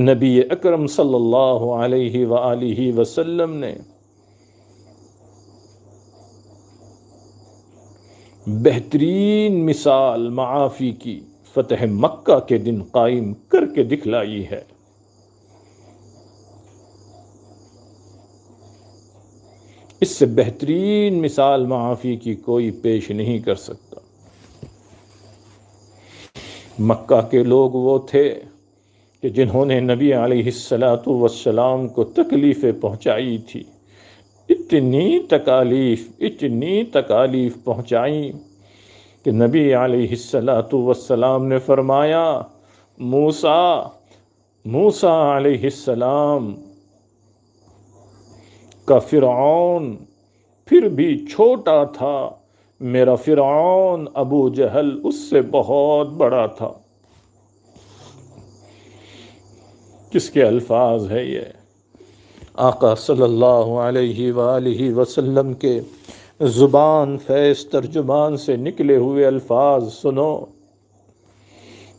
نبی اکرم صلی اللہ علیہ وآلہ وسلم نے بہترین مثال معافی کی فتح مکہ کے دن قائم کر کے دکھلائی ہے۔ اس سے بہترین مثال معافی کی کوئی پیش نہیں کر سکتا۔ مکہ کے لوگ وہ تھے کہ جنہوں نے نبی علیہ السلام کو تکلیفیں پہنچائی تھی، اتنی تکالیف پہنچائیں کہ نبی علیہ السلام نے فرمایا، موسیٰ علیہ السلام کا فرعون پھر بھی چھوٹا تھا، میرا فرعون ابو جہل اس سے بہت بڑا تھا۔ کس کے الفاظ ہے یہ؟ آقا صلی اللہ علیہ وآلہ وسلم کے زبان فیض ترجمان سے نکلے ہوئے الفاظ سنو۔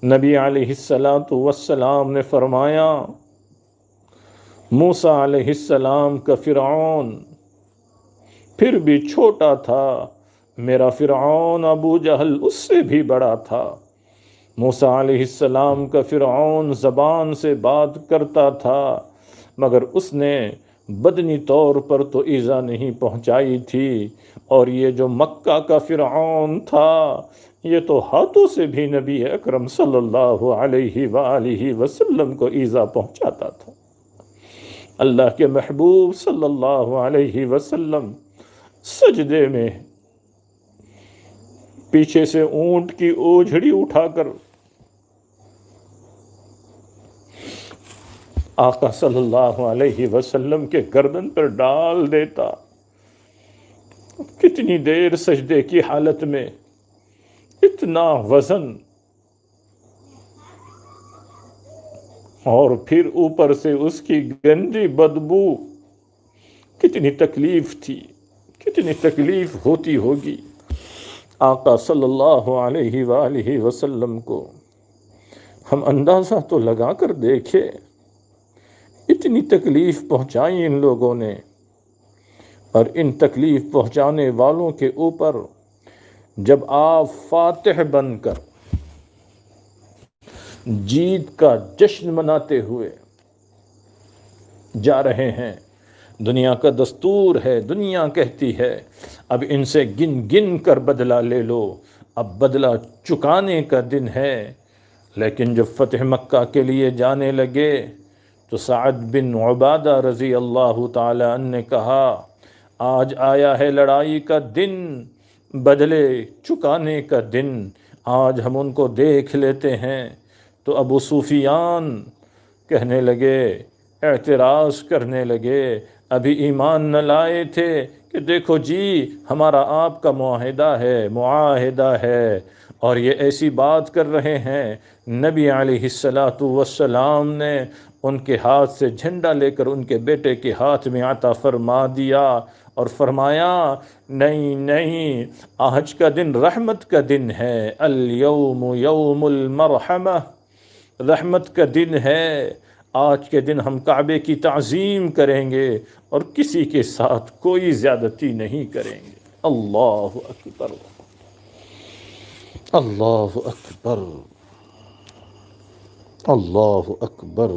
نبی علیہ السلام نے فرمایا، موسیٰ علیہ السلام کا فرعون پھر بھی چھوٹا تھا، میرا فرعون ابو جہل اس سے بھی بڑا تھا۔ موسیٰ علیہ السلام کا فرعون زبان سے بات کرتا تھا، مگر اس نے بدنی طور پر تو ایذا نہیں پہنچائی تھی، اور یہ جو مکہ کا فرعون تھا یہ تو ہاتھوں سے بھی نبی اکرم صلی اللہ علیہ وآلہ وسلم کو ایذا پہنچاتا تھا۔ اللہ کے محبوب صلی اللہ علیہ وسلم سجدے میں پیچھے سے اونٹ کی اوجھڑی اٹھا کر آقا صلی اللہ علیہ وسلم کے گردن پر ڈال دیتا۔ کتنی دیر سجدے کی حالت میں، اتنا وزن، اور پھر اوپر سے اس کی گندی بدبو، کتنی تکلیف تھی، کتنی تکلیف ہوتی ہوگی آقا صلی اللہ علیہ وآلہ وسلم کو۔ ہم اندازہ تو لگا کر دیکھے، اتنی تکلیف پہنچائی ان لوگوں نے، اور ان تکلیف پہنچانے والوں کے اوپر جب آپ فاتح بن کر جیت کا جشن مناتے ہوئے جا رہے ہیں، دنیا کا دستور ہے، دنیا کہتی ہے اب ان سے گن گن کر بدلہ لے لو، اب بدلہ چکانے کا دن ہے۔ لیکن جب فتح مکہ کے لیے جانے لگے تو سعد بن عبادہ رضی اللہ تعالی عنہ نے کہا، آج آیا ہے لڑائی کا دن، بدلے چکانے کا دن، آج ہم ان کو دیکھ لیتے ہیں۔ تو ابو سفیان کہنے لگے، اعتراض کرنے لگے، ابھی ایمان نہ لائے تھے کہ دیکھو جی ہمارا آپ کا معاہدہ ہے، اور یہ ایسی بات کر رہے ہیں۔ نبی علیہ السلام نے ان کے ہاتھ سے جھنڈا لے کر ان کے بیٹے کے ہاتھ میں عطا فرما دیا اور فرمایا، نہیں نہیں، آج کا دن رحمت کا دن ہے، الیوم یوم المرحمہ، رحمت کا دن ہے، آج کے دن ہم کعبے کی تعظیم کریں گے اور کسی کے ساتھ کوئی زیادتی نہیں کریں گے۔ اللہ اکبر، اللہ اکبر، اللہ اکبر۔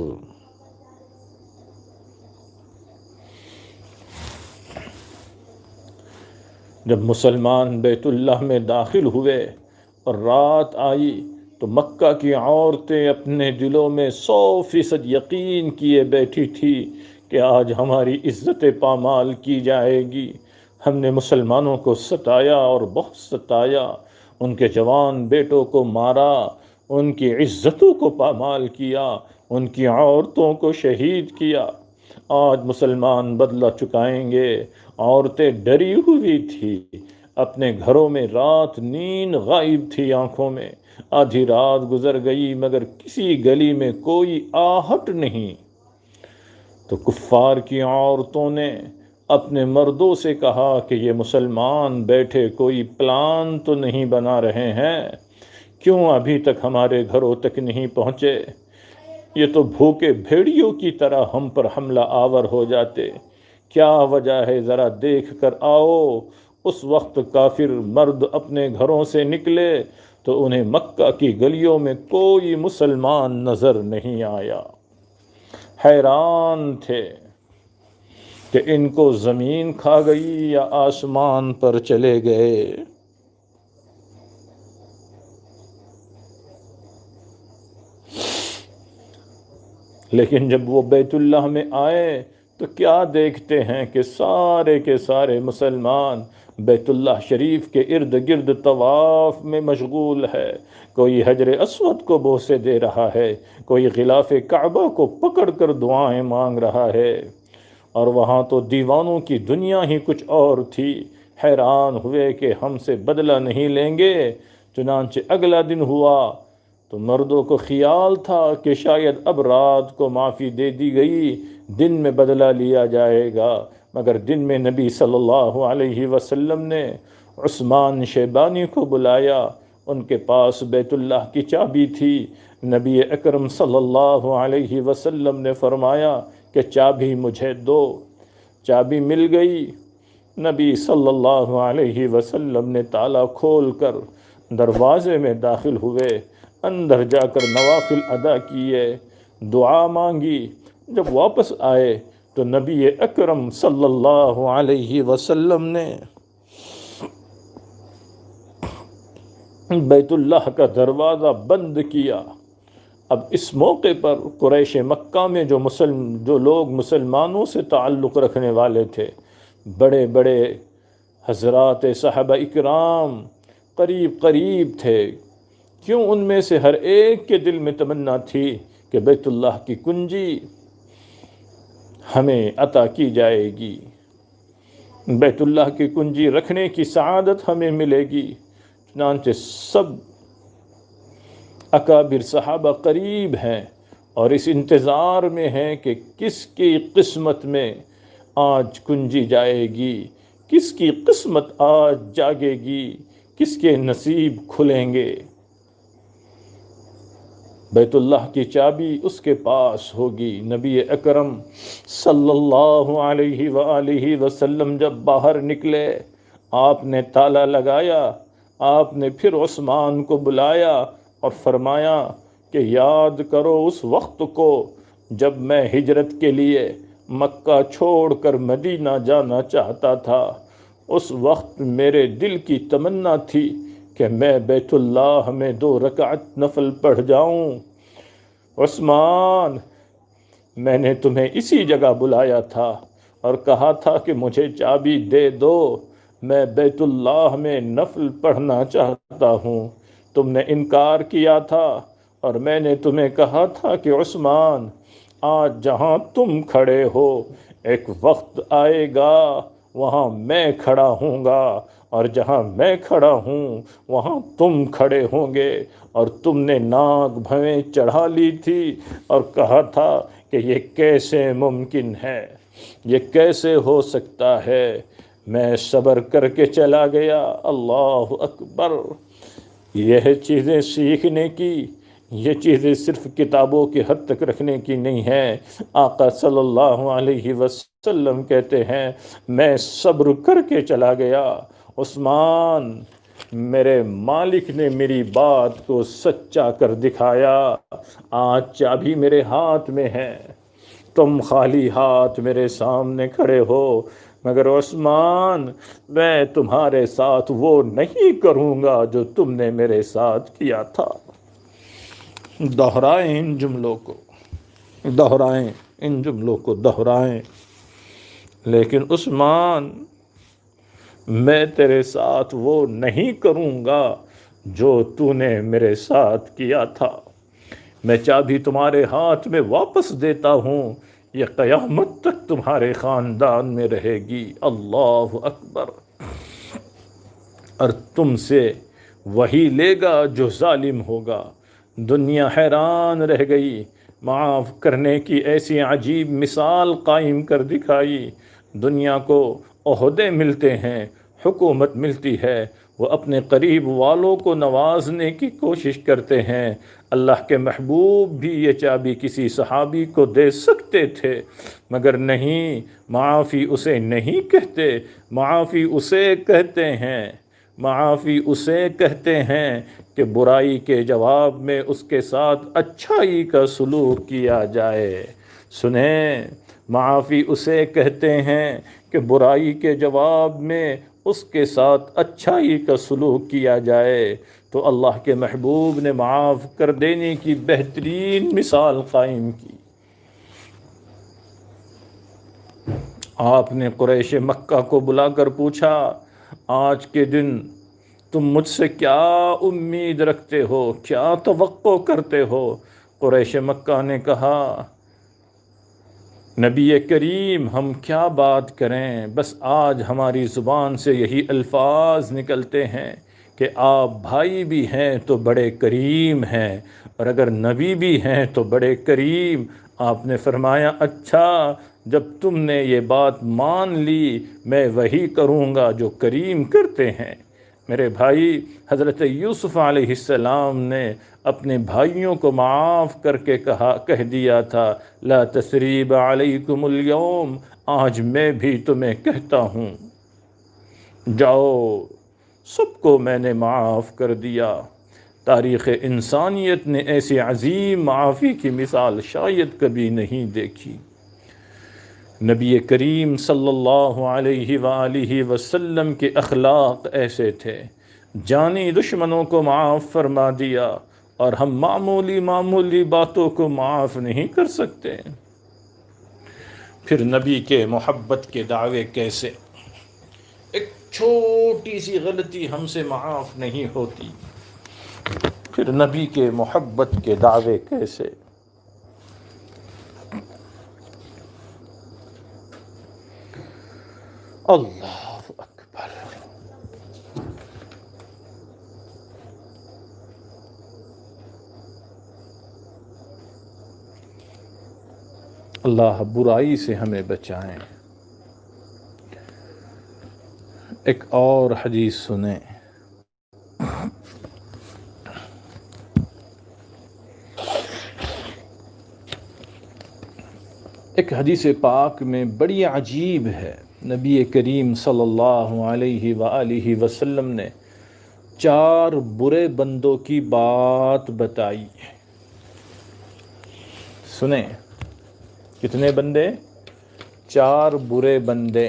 جب مسلمان بیت اللہ میں داخل ہوئے اور رات آئی تو مکہ کی عورتیں اپنے دلوں میں 100% یقین کیے بیٹھی تھی کہ آج ہماری عزت پامال کی جائے گی۔ ہم نے مسلمانوں کو ستایا اور بہت ستایا، ان کے جوان بیٹوں کو مارا، ان کی عزتوں کو پامال کیا، ان کی عورتوں کو شہید کیا۔ آج مسلمان بدلہ چکائیں گے۔ عورتیں ڈری ہوئی تھی، اپنے گھروں میں رات نیند غائب تھی آنکھوں میں، آدھی رات گزر گئی مگر کسی گلی میں کوئی آہٹ نہیں۔ تو کفار کی عورتوں نے اپنے مردوں سے کہا کہ یہ مسلمان بیٹھے کوئی پلان تو نہیں بنا رہے ہیں؟ کیوں ابھی تک ہمارے گھروں تک نہیں پہنچے؟ یہ تو بھوکے بھیڑیوں کی طرح ہم پر حملہ آور ہو جاتے۔ کیا وجہ ہے ذرا دیکھ کر آؤ۔ اس وقت کافر مرد اپنے گھروں سے نکلے تو انہیں مکہ کی گلیوں میں کوئی مسلمان نظر نہیں آیا۔ حیران تھے کہ ان کو زمین کھا گئی یا آسمان پر چلے گئے۔ لیکن جب وہ بیت اللہ میں آئے تو کیا دیکھتے ہیں کہ سارے کے سارے مسلمان بیت اللہ شریف کے ارد گرد طواف میں مشغول ہے۔ کوئی حجر اسود کو بوسے دے رہا ہے، کوئی غلاف کعبہ کو پکڑ کر دعائیں مانگ رہا ہے، اور وہاں تو دیوانوں کی دنیا ہی کچھ اور تھی۔ حیران ہوئے کہ ہم سے بدلہ نہیں لیں گے۔ چنانچہ اگلا دن ہوا تو مردوں کو خیال تھا کہ شاید اب رات کو معافی دے دی گئی، دن میں بدلہ لیا جائے گا، مگر دن میں نبی صلی اللہ علیہ وسلم نے عثمان شیبانی کو بلایا۔ ان کے پاس بیت اللہ کی چابی تھی۔ نبی اکرم صلی اللہ علیہ وسلم نے فرمایا کہ چابی مجھے دو۔ چابی مل گئی۔ نبی صلی اللہ علیہ وسلم نے تالا کھول کر دروازے میں داخل ہوئے، اندر جا کر نوافل ادا کیے، دعا مانگی۔ جب واپس آئے تو نبی اکرم صلی اللہ علیہ وسلم نے بیت اللہ کا دروازہ بند کیا۔ اب اس موقع پر قریش مکہ میں جو لوگ مسلمانوں سے تعلق رکھنے والے تھے، بڑے بڑے حضرات صحابہ اکرام قریب قریب تھے، کیوں ان میں سے ہر ایک کے دل میں تمنا تھی کہ بیت اللہ کی کنجی ہمیں عطا کی جائے گی، بیت اللہ کی کنجی رکھنے کی سعادت ہمیں ملے گی۔ چنانچہ سب اکابر صحابہ قریب ہیں اور اس انتظار میں ہیں کہ کس کی قسمت میں آج کنجی جائے گی، کس کی قسمت آج جاگے گی، کس کے نصیب کھلیں گے۔ بیت اللہ کی چابی اس کے پاس ہوگی۔ نبی اکرم صلی اللہ علیہ وآلہ وسلم جب باہر نکلے، آپ نے تالا لگایا، آپ نے پھر عثمان کو بلایا اور فرمایا کہ یاد کرو اس وقت کو جب میں ہجرت کے لیے مکہ چھوڑ کر مدینہ جانا چاہتا تھا۔ اس وقت میرے دل کی تمنا تھی کہ میں بیت اللہ میں 2 رکعت نفل پڑھ جاؤں۔ عثمان، میں نے تمہیں اسی جگہ بلایا تھا اور کہا تھا کہ مجھے چابی دے دو، میں بیت اللہ میں نفل پڑھنا چاہتا ہوں۔ تم نے انکار کیا تھا اور میں نے تمہیں کہا تھا کہ عثمان، آج جہاں تم کھڑے ہو ایک وقت آئے گا وہاں میں کھڑا ہوں گا، اور جہاں میں کھڑا ہوں وہاں تم کھڑے ہوں گے۔ اور تم نے ناک بھویں چڑھا لی تھی اور کہا تھا کہ یہ کیسے ممکن ہے، یہ کیسے ہو سکتا ہے۔ میں صبر کر کے چلا گیا۔ اللہ اکبر! یہ چیزیں سیکھنے کی، یہ چیزیں صرف کتابوں کی حد تک رکھنے کی نہیں ہے۔ آقا صلی اللہ علیہ وسلم کہتے ہیں میں صبر کر کے چلا گیا۔ عثمان، میرے مالک نے میری بات کو سچا کر دکھایا۔ آج چابی میرے ہاتھ میں ہے، تم خالی ہاتھ میرے سامنے کھڑے ہو، مگر عثمان، میں تمہارے ساتھ وہ نہیں کروں گا جو تم نے میرے ساتھ کیا تھا۔ دہرائیں ان جملوں کو، دہرائیں ان جملوں کو، دہرائیں۔ لیکن عثمان، میں تیرے ساتھ وہ نہیں کروں گا جو تو نے میرے ساتھ کیا تھا۔ میں چابی تمہارے ہاتھ میں واپس دیتا ہوں، یہ قیامت تک تمہارے خاندان میں رہے گی۔ اللہ اکبر! اور تم سے وہی لے گا جو ظالم ہوگا۔ دنیا حیران رہ گئی، معاف کرنے کی ایسی عجیب مثال قائم کر دکھائی۔ دنیا کو عہدے ملتے ہیں، حکومت ملتی ہے، وہ اپنے قریب والوں کو نوازنے کی کوشش کرتے ہیں۔ اللہ کے محبوب بھی یہ چابی کسی صحابی کو دے سکتے تھے، مگر نہیں، معافی اسے نہیں کہتے، معافی اسے کہتے ہیں، معافی اسے کہتے ہیں کہ برائی کے جواب میں اس کے ساتھ اچھائی کا سلوک کیا جائے۔ سنیں، معافی اسے کہتے ہیں کہ برائی کے جواب میں اس کے ساتھ اچھائی کا سلوک کیا جائے۔ تو اللہ کے محبوب نے معاف کر دینے کی بہترین مثال قائم کی۔ آپ نے قریش مکہ کو بلا کر پوچھا، آج کے دن تم مجھ سے کیا امید رکھتے ہو، کیا توقع کرتے ہو؟ قریش مکہ نے کہا، نبی کریم، ہم کیا بات کریں، بس آج ہماری زبان سے یہی الفاظ نکلتے ہیں کہ آپ بھائی بھی ہیں تو بڑے کریم ہیں، اور اگر نبی بھی ہیں تو بڑے کریم۔ آپ نے فرمایا اچھا، جب تم نے یہ بات مان لی میں وہی کروں گا جو کریم کرتے ہیں۔ میرے بھائی، حضرت یوسف علیہ السلام نے اپنے بھائیوں کو معاف کر کے کہہ دیا تھا لا تثریب علیکم اليوم، آج میں بھی تمہیں کہتا ہوں جاؤ، سب کو میں نے معاف کر دیا۔ تاریخ انسانیت نے ایسی عظیم معافی کی مثال شاید کبھی نہیں دیکھی۔ نبی کریم صلی اللہ علیہ وآلہ وسلم کے اخلاق ایسے تھے، جانی دشمنوں کو معاف فرما دیا، اور ہم معمولی باتوں کو معاف نہیں کر سکتے۔ پھر نبی کے محبت کے دعوے کیسے؟ ایک چھوٹی سی غلطی ہم سے معاف نہیں ہوتی، پھر نبی کے محبت کے دعوے کیسے؟ اللہ اکبر۔ اللہ برائی سے ہمیں بچائیں۔ ایک اور حدیث سنیں۔ ایک حدیث پاک میں بڑی عجیب ہے، نبی کریم صلی اللہ علیہ وآلہ وسلم نے 4 برے بندوں کی بات بتائی۔ سنیں، کتنے بندے؟ 4 برے بندے۔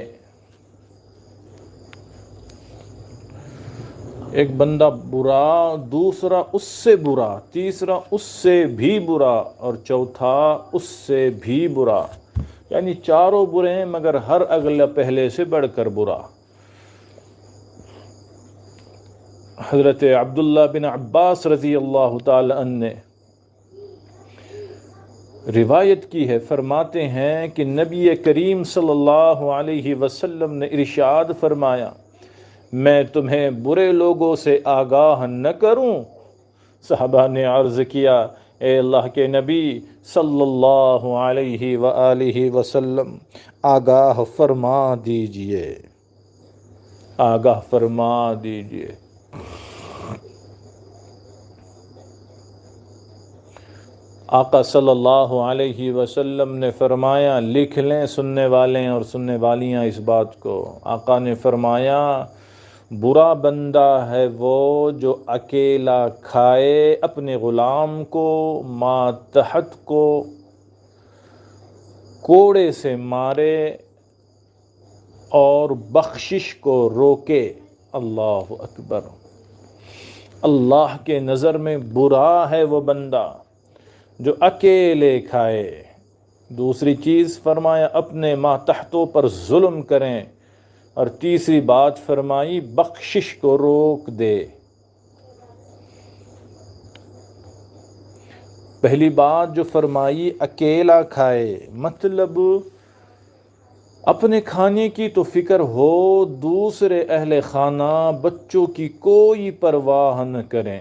ایک بندہ برا، دوسرا اس سے برا، تیسرا اس سے بھی برا، اور چوتھا اس سے بھی برا۔ یعنی چاروں برے ہیں مگر ہر اگلا پہلے سے بڑھ کر برا۔ حضرت عبداللہ بن عباس رضی اللہ تعالی عنہ نے روایت کی ہے، فرماتے ہیں کہ نبی کریم صلی اللہ علیہ وسلم نے ارشاد فرمایا میں تمہیں برے لوگوں سے آگاہ نہ کروں؟ صحابہ نے عرض کیا اے اللہ کے نبی صلی اللہ علیہ وآلہ وسلم آگاہ فرما دیجئے، آگاہ فرما دیجئے۔ آقا صلی اللہ علیہ وسلم نے فرمایا، لکھ لیں سننے والے اور سننے والیاں اس بات کو، آقا نے فرمایا برا بندہ ہے وہ جو اکیلا کھائے، اپنے غلام کو ماتحت کو کوڑے سے مارے اور بخشش کو روکے۔ اللہ اکبر۔ اللہ کے نظر میں برا ہے وہ بندہ جو اکیلے کھائے۔ دوسری چیز فرمایا اپنے ماتحتوں پر ظلم کریں، اور تیسری بات فرمائی بخشش کو روک دے۔ پہلی بات جو فرمائی اکیلا کھائے، مطلب اپنے کھانے کی تو فکر ہو، دوسرے اہل خانہ بچوں کی کوئی پرواہ نہ کریں۔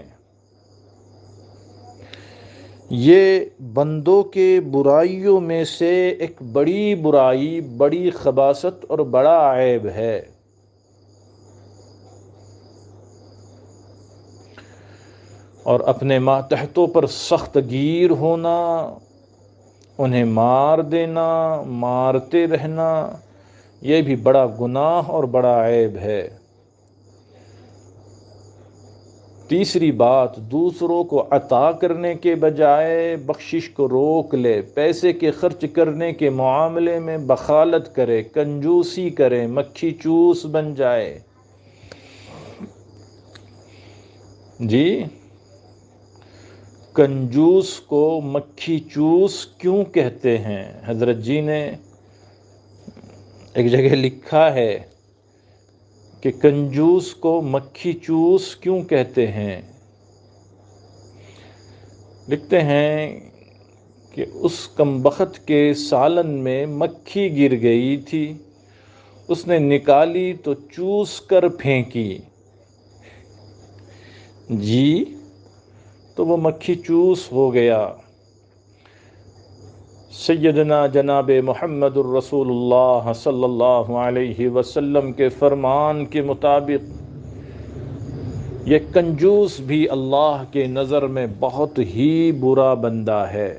یہ بندوں کے برائیوں میں سے ایک بڑی برائی، بڑی خباثت اور بڑا عیب ہے۔ اور اپنے ماتحتوں پر سخت گیر ہونا، انہیں مار دینا، مارتے رہنا، یہ بھی بڑا گناہ اور بڑا عیب ہے۔ تیسری بات، دوسروں کو عطا کرنے کے بجائے بخشش کو روک لے، پیسے کے خرچ کرنے کے معاملے میں بخالت کرے، کنجوسی کرے، مکھی چوس بن جائے۔ جی، کنجوس کو مکھی چوس کیوں کہتے ہیں؟ حضرت جی نے ایک جگہ لکھا ہے کہ کنجوس کو مکھی چوس کیوں کہتے ہیں؟ لکھتے ہیں کہ اس کمبخت کے سالن میں مکھی گر گئی تھی، اس نے نکالی تو چوس کر پھینکی۔ جی تو وہ مکھی چوس ہو گیا۔ سیدنا جناب محمد الرسول اللہ صلی اللہ علیہ وسلم کے فرمان کے مطابق یہ کنجوس بھی اللہ کے نظر میں بہت ہی برا بندہ ہے۔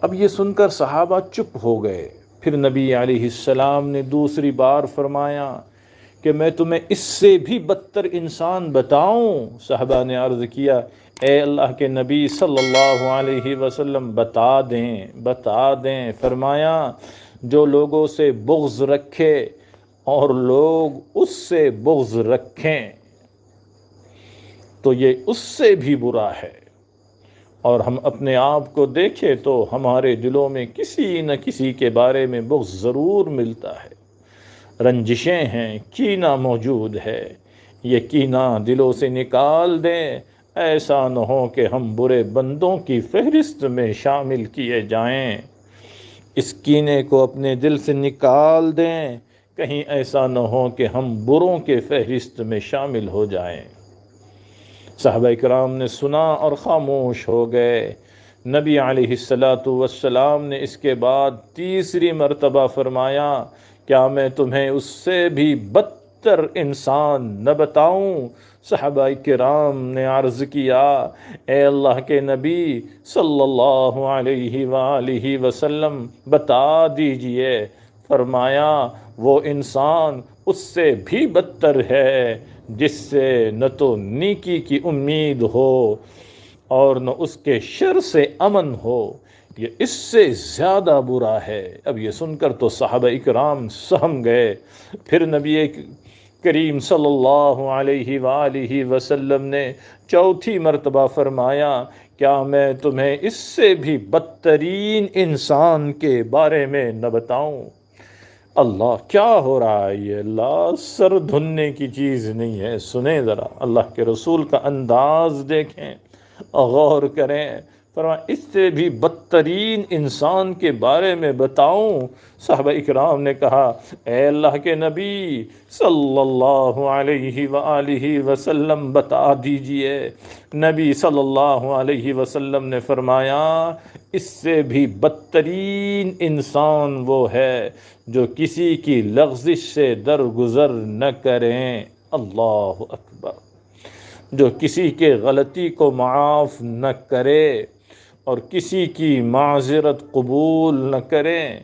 اب یہ سن کر صحابہ چپ ہو گئے۔ پھر نبی علیہ السلام نے دوسری بار فرمایا کہ میں تمہیں اس سے بھی بدتر انسان بتاؤں؟ صحابہ نے عرض کیا اے اللہ کے نبی صلی اللہ علیہ وسلم بتا دیں۔ فرمایا جو لوگوں سے بغض رکھے اور لوگ اس سے بغض رکھیں تو یہ اس سے بھی برا ہے۔ اور ہم اپنے آپ کو دیکھیں تو ہمارے دلوں میں کسی نہ کسی کے بارے میں بغض ضرور ملتا ہے، رنجشیں ہیں، کینہ موجود ہے۔ یہ کینہ دلوں سے نکال دیں، ایسا نہ ہو کہ ہم برے بندوں کی فہرست میں شامل کیے جائیں۔ اس کینے کو اپنے دل سے نکال دیں، کہیں ایسا نہ ہو کہ ہم بروں کے فہرست میں شامل ہو جائیں۔ صحابہ کرام نے سنا اور خاموش ہو گئے۔ نبی علیہ السلام نے اس کے بعد تیسری مرتبہ فرمایا کیا میں تمہیں اس سے بھی بدتر انسان نہ بتاؤں؟ صحابہ کرام نے عرض کیا اے اللہ کے نبی صلی اللہ علیہ وآلہ وسلم بتا دیجئے۔ فرمایا وہ انسان اس سے بھی بدتر ہے جس سے نہ تو نیکی کی امید ہو اور نہ اس کے شر سے امن ہو، یہ اس سے زیادہ برا ہے۔ اب یہ سن کر تو صحابہ اکرام سہم گئے۔ پھر نبی کریم صلی اللہ علیہ وآلہ وسلم نے چوتھی مرتبہ فرمایا کیا میں تمہیں اس سے بھی بدترین انسان کے بارے میں نہ بتاؤں؟ اللہ کیا ہو رہا ہے یہ؟ اللہ سر دھننے کی چیز نہیں ہے۔ سنیں ذرا، اللہ کے رسول کا انداز دیکھیں، غور کریں۔ فرمایا اس سے بھی بدترین انسان کے بارے میں بتاؤں؟ صحابہ اکرام نے کہا اے اللہ کے نبی صلی اللہ علیہ وآلہ وسلم بتا دیجئے۔ نبی صلی اللہ علیہ وسلم نے فرمایا اس سے بھی بدترین انسان وہ ہے جو کسی کی لغزش سے درگزر نہ کریں۔ اللہ اکبر! جو کسی کے غلطی کو معاف نہ کرے اور کسی کی معذرت قبول نہ کریں،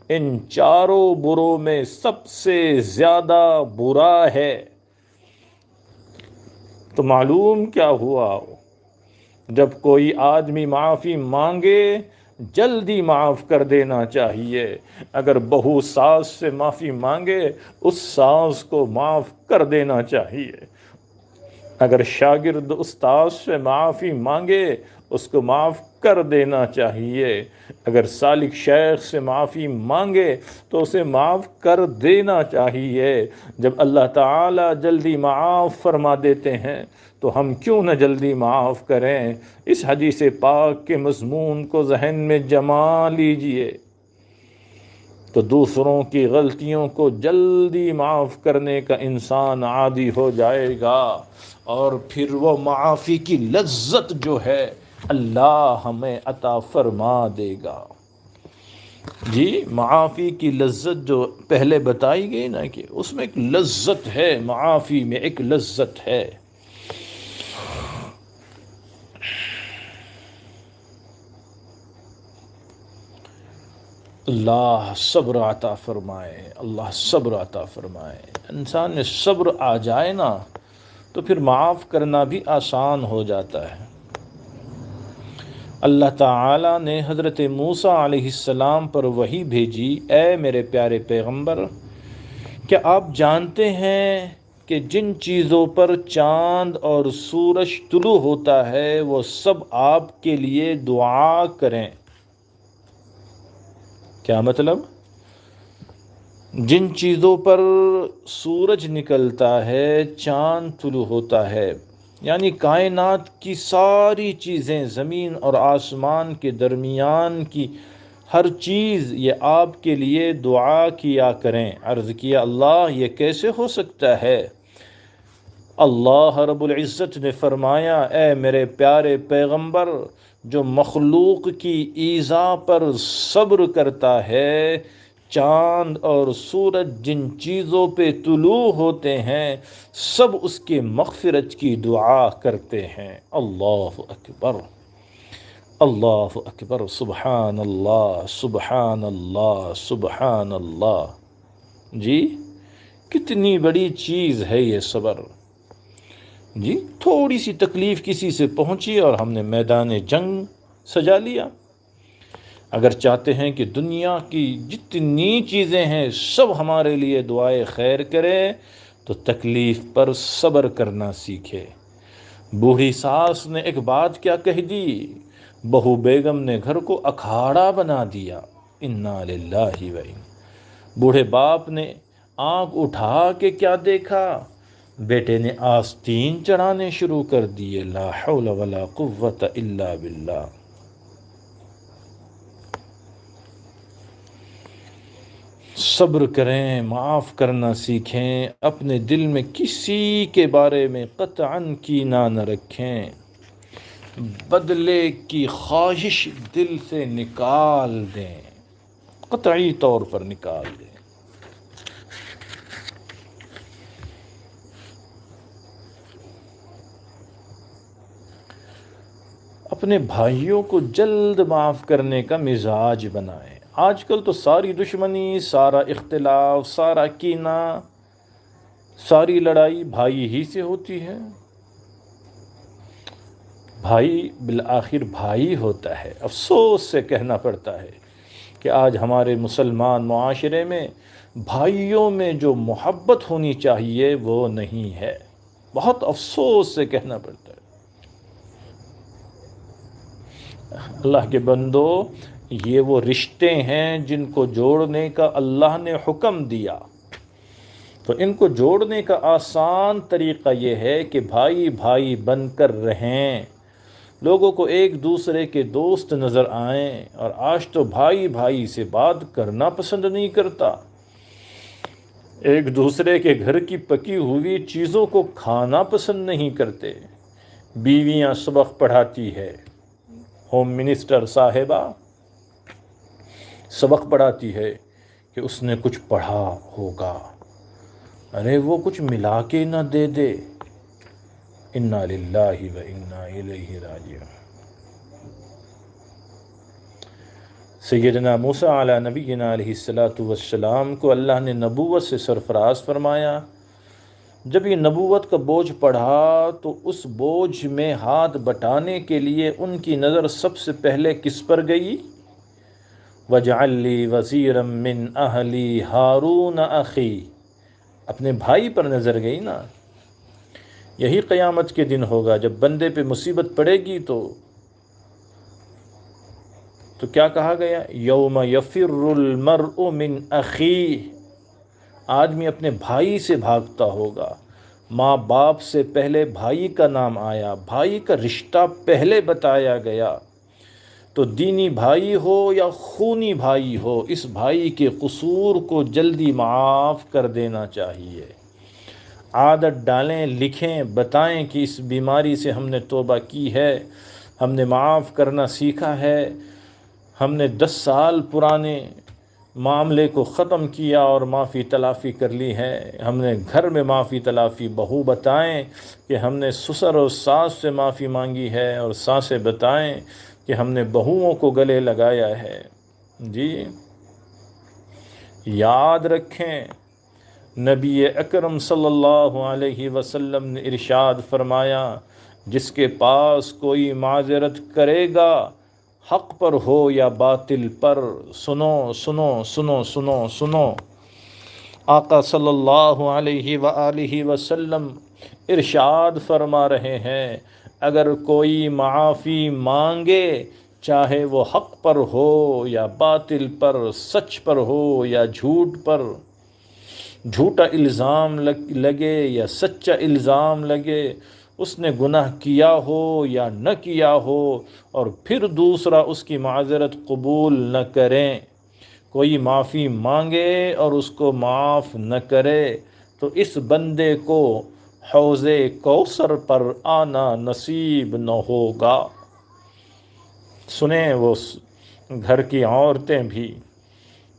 ان چاروں بروں میں سب سے زیادہ برا ہے۔ تو معلوم کیا ہوا؟ جب کوئی آدمی معافی مانگے جلدی معاف کر دینا چاہیے۔ اگر بہو ساس سے معافی مانگے اس ساس کو معاف کر دینا چاہیے۔ اگر شاگرد استاذ سے معافی مانگے اس کو معاف کر دینا چاہیے۔ اگر سالک شیخ سے معافی مانگے تو اسے معاف کر دینا چاہیے۔ جب اللہ تعالیٰ جلدی معاف فرما دیتے ہیں تو ہم کیوں نہ جلدی معاف کریں؟ اس حدیث پاک کے مضمون کو ذہن میں جما لیجئے تو دوسروں کی غلطیوں کو جلدی معاف کرنے کا انسان عادی ہو جائے گا، اور پھر وہ معافی کی لذت جو ہے اللہ ہمیں عطا فرما دے گا۔ جی معافی کی لذت جو پہلے بتائی گئی نا کہ اس میں ایک لذت ہے، معافی میں ایک لذت ہے۔ اللہ صبر عطا فرمائے، اللہ صبر عطا فرمائے۔ انسان میں صبر آ جائے نا تو پھر معاف کرنا بھی آسان ہو جاتا ہے۔ اللہ تعالیٰ نے حضرت موسیٰ علیہ السلام پر وحی بھیجی، اے میرے پیارے پیغمبر، کیا آپ جانتے ہیں کہ جن چیزوں پر چاند اور سورج طلوع ہوتا ہے وہ سب آپ کے لیے دعا کریں؟ کیا مطلب؟ جن چیزوں پر سورج نکلتا ہے، چاند طلوع ہوتا ہے، یعنی کائنات کی ساری چیزیں، زمین اور آسمان کے درمیان کی ہر چیز یہ آپ کے لیے دعا کیا کریں۔ عرض کیا اللہ یہ کیسے ہو سکتا ہے؟ اللہ رب العزت نے فرمایا اے میرے پیارے پیغمبر، جو مخلوق کی ایذا پر صبر کرتا ہے، چاند اور سورج جن چیزوں پہ طلوع ہوتے ہیں سب اس کے مغفرت کی دعا کرتے ہیں۔ اللہ اکبر، اللہ اکبر، سبحان اللہ، سبحان اللہ، سبحان اللہ۔ جی کتنی بڑی چیز ہے یہ صبر۔ جی تھوڑی سی تکلیف کسی سے پہنچی اور ہم نے میدان جنگ سجا لیا۔ اگر چاہتے ہیں کہ دنیا کی جتنی چیزیں ہیں سب ہمارے لیے دعائے خیر کرے تو تکلیف پر صبر کرنا سیکھے۔ بوڑھی ساس نے ایک بات کیا کہہ دی، بہو بیگم نے گھر کو اکھاڑا بنا دیا۔ انا للہ و انا۔ بوڑھے باپ نے آنکھ اٹھا کے کیا دیکھا، بیٹے نے آستین چڑھانے شروع کر دیے۔ لا حول ولا قوت الا باللہ۔ صبر کریں، معاف کرنا سیکھیں، اپنے دل میں کسی کے بارے میں قطعاً کینہ نہ رکھیں، بدلے کی خواہش دل سے نکال دیں، قطعی طور پر نکال دیں۔ اپنے بھائیوں کو جلد معاف کرنے کا مزاج بنائیں۔ آج کل تو ساری دشمنی، سارا اختلاف، سارا کینہ، ساری لڑائی بھائی ہی سے ہوتی ہے۔ بھائی بالآخر بھائی ہوتا ہے۔ افسوس سے کہنا پڑتا ہے کہ آج ہمارے مسلمان معاشرے میں بھائیوں میں جو محبت ہونی چاہیے وہ نہیں ہے۔ بہت افسوس سے کہنا پڑتا ہے۔ اللہ کے بندو، یہ وہ رشتے ہیں جن کو جوڑنے کا اللہ نے حکم دیا، تو ان کو جوڑنے کا آسان طریقہ یہ ہے کہ بھائی بھائی بن کر رہیں، لوگوں کو ایک دوسرے کے دوست نظر آئیں۔ اور آج تو بھائی بھائی سے بات کرنا پسند نہیں کرتا، ایک دوسرے کے گھر کی پکی ہوئی چیزوں کو کھانا پسند نہیں کرتے۔ بیویاں سبق پڑھاتی ہے، ہوم منسٹر صاحبہ سبق پڑھاتی ہے کہ اس نے کچھ پڑھا ہوگا، ارے وہ کچھ ملا کے نہ دے دے۔ انا للہ و انا الیہ راجعون۔ سیدنا موسیٰ علی نبینا علیہ السلام کو اللہ نے نبوت سے سرفراز فرمایا۔ جب یہ نبوت کا بوجھ پڑھا تو اس بوجھ میں ہاتھ بٹانے کے لیے ان کی نظر سب سے پہلے کس پر گئی؟ وَاجْعَلْ لِي وَزِيرًا مِّنْ أَهْلِي هَارُونَ أَخِي۔ اپنے بھائی پر نظر گئی نا۔ یہی قیامت کے دن ہوگا، جب بندے پہ مصیبت پڑے گی تو کیا کہا گیا؟ یوم یفر المرء من اخیہ۔ آدمی اپنے بھائی سے بھاگتا ہوگا۔ ماں باپ سے پہلے بھائی کا نام آیا، بھائی کا رشتہ پہلے بتایا گیا۔ تو دینی بھائی ہو یا خونی بھائی ہو، اس بھائی کے قصور کو جلدی معاف کر دینا چاہیے۔ عادت ڈالیں، لکھیں، بتائیں کہ اس بیماری سے ہم نے توبہ کی ہے، ہم نے معاف کرنا سیکھا ہے، ہم نے 10 سال پرانے معاملے کو ختم کیا اور معافی تلافی کر لی ہے، ہم نے گھر میں معافی تلافی۔ بہو بتائیں کہ ہم نے سسر اور ساس سے معافی مانگی ہے، اور ساسیں بتائیں کہ ہم نے بہوؤں کو گلے لگایا ہے۔ جی یاد رکھیں، نبی اکرم صلی اللہ علیہ وسلم نے ارشاد فرمایا، جس کے پاس کوئی معذرت کرے گا، حق پر ہو یا باطل پر، سنو سنو سنو سنو سنو، آقا صلی اللہ علیہ وآلہ وسلم ارشاد فرما رہے ہیں، اگر کوئی معافی مانگے، چاہے وہ حق پر ہو یا باطل پر، سچ پر ہو یا جھوٹ پر، جھوٹا الزام لگے یا سچا الزام لگے، اس نے گناہ کیا ہو یا نہ کیا ہو، اور پھر دوسرا اس کی معذرت قبول نہ کریں، کوئی معافی مانگے اور اس کو معاف نہ کرے، تو اس بندے کو حوض کوثر پر آنا نصیب نہ ہوگا۔ سنیں وہ گھر کی عورتیں بھی،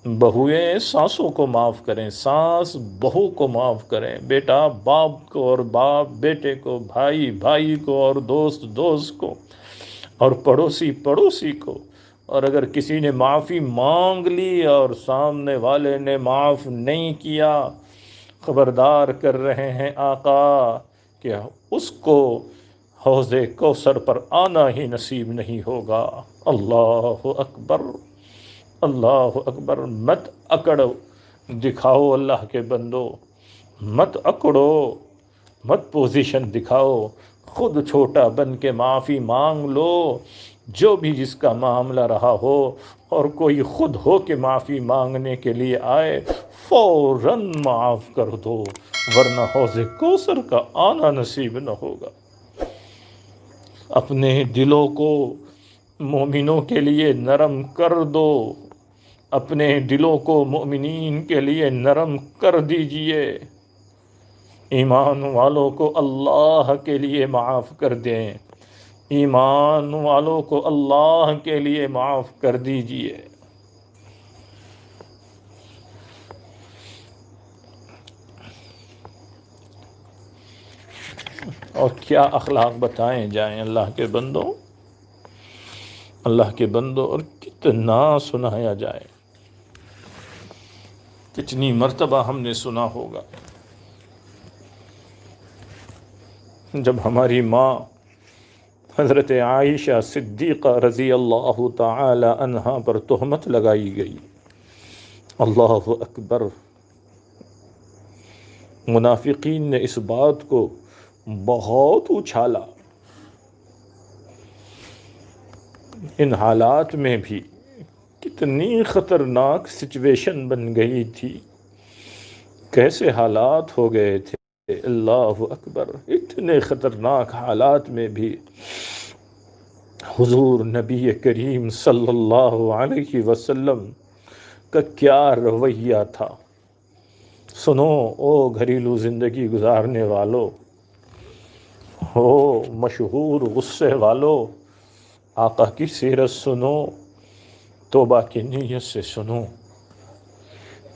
بہویں ساسوں کو معاف کریں، ساس بہو کو معاف کریں، بیٹا باپ کو اور باپ بیٹے کو، بھائی بھائی کو اور دوست دوست کو، اور پڑوسی پڑوسی کو۔ اور اگر کسی نے معافی مانگ لی اور سامنے والے نے معاف نہیں کیا، خبردار کر رہے ہیں آقا کہ اس کو حوض کوثر پر آنا ہی نصیب نہیں ہوگا۔ اللہ اکبر، اللہ اکبر۔ مت اکڑو، دکھاؤ اللہ کے بندو، مت اکڑو، مت پوزیشن دکھاؤ، خود چھوٹا بن کے معافی مانگ لو، جو بھی جس کا معاملہ رہا ہو، اور کوئی خود ہو کے معافی مانگنے کے لیے آئے فوراً معاف کر دو، ورنہ حوض کوثر کا آنا نصیب نہ ہوگا۔ اپنے دلوں کو مومنوں کے لیے نرم کر دو، اپنے دلوں کو مومنین کے لیے نرم کر دیجئے۔ ایمان والوں کو اللہ کے لیے معاف کر دیں، ایمان والوں کو اللہ کے لیے معاف کر دیجئے۔ اور کیا اخلاق بتائیں جائیں اللہ کے بندوں، اللہ کے بندوں، اور کتنا سنایا جائے، کتنی مرتبہ ہم نے سنا ہوگا۔ جب ہماری ماں حضرت عائشہ صدیقہ رضی اللہ تعالی عنہا پر تہمت لگائی گئی، اللہ اکبر، منافقین نے اس بات کو بہت اچھالا۔ ان حالات میں بھی کتنی خطرناک سچویشن بن گئی تھی، کیسے حالات ہو گئے تھے، اللہ اکبر۔ اتنے خطرناک حالات میں بھی حضور نبی کریم صلی اللہ علیہ وسلم کا کیا رویہ تھا۔ سنو او گھریلو زندگی گزارنے والو، ہو مشہور غصے والو، آقا کی سیرت سنو، توبہ کی نیت سے سنو۔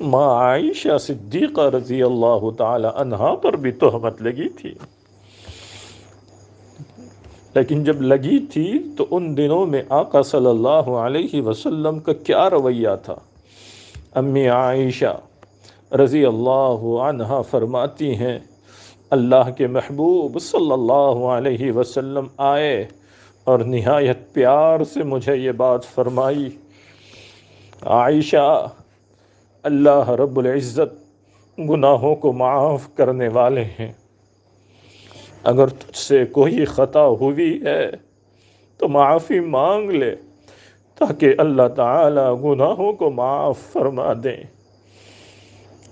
ماں عائشہ صدیقہ رضی اللہ تعالی عنہا پر بھی تہمت لگی تھی، لیکن جب لگی تھی تو ان دنوں میں آقا صلی اللہ علیہ وسلم کا کیا رویہ تھا۔ امی عائشہ رضی اللہ عنہا فرماتی ہیں، اللہ کے محبوب صلی اللہ علیہ وسلم آئے اور نہایت پیار سے مجھے یہ بات فرمائی، عائشہ، اللہ رب العزت گناہوں کو معاف کرنے والے ہیں، اگر تجھ سے کوئی خطا ہوئی ہے تو معافی مانگ لے تاکہ اللہ تعالی گناہوں کو معاف فرما دیں۔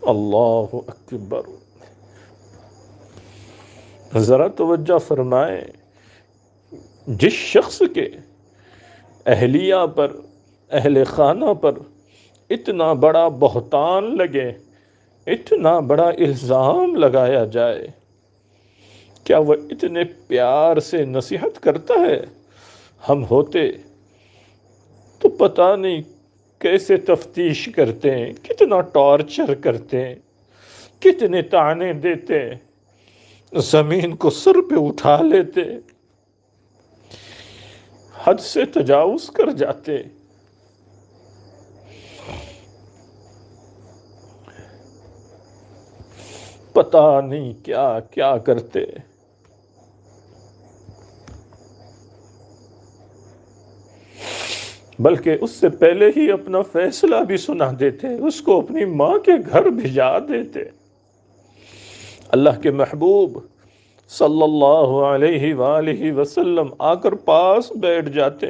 اللہ اکبر۔ ذرا توجہ فرمائیں، جس شخص کے اہلیہ پر، اہل خانہ پر اتنا بڑا بہتان لگے، اتنا بڑا الزام لگایا جائے، کیا وہ اتنے پیار سے نصیحت کرتا ہے؟ ہم ہوتے تو پتہ نہیں کیسے تفتیش کرتے ہیں، کتنا ٹارچر کرتے ہیں، کتنے طعنے دیتے، زمین کو سر پہ اٹھا لیتے، حد سے تجاوز کر جاتے۔ پتہ نہیں کیا کیا کرتے۔ بلکہ اس سے پہلے ہی اپنا فیصلہ بھی سنا دیتے، اس کو اپنی ماں کے گھر بھجا دیتے۔ اللہ کے محبوب صلی اللہ علیہ وآلہ وسلم آ کر پاس بیٹھ جاتے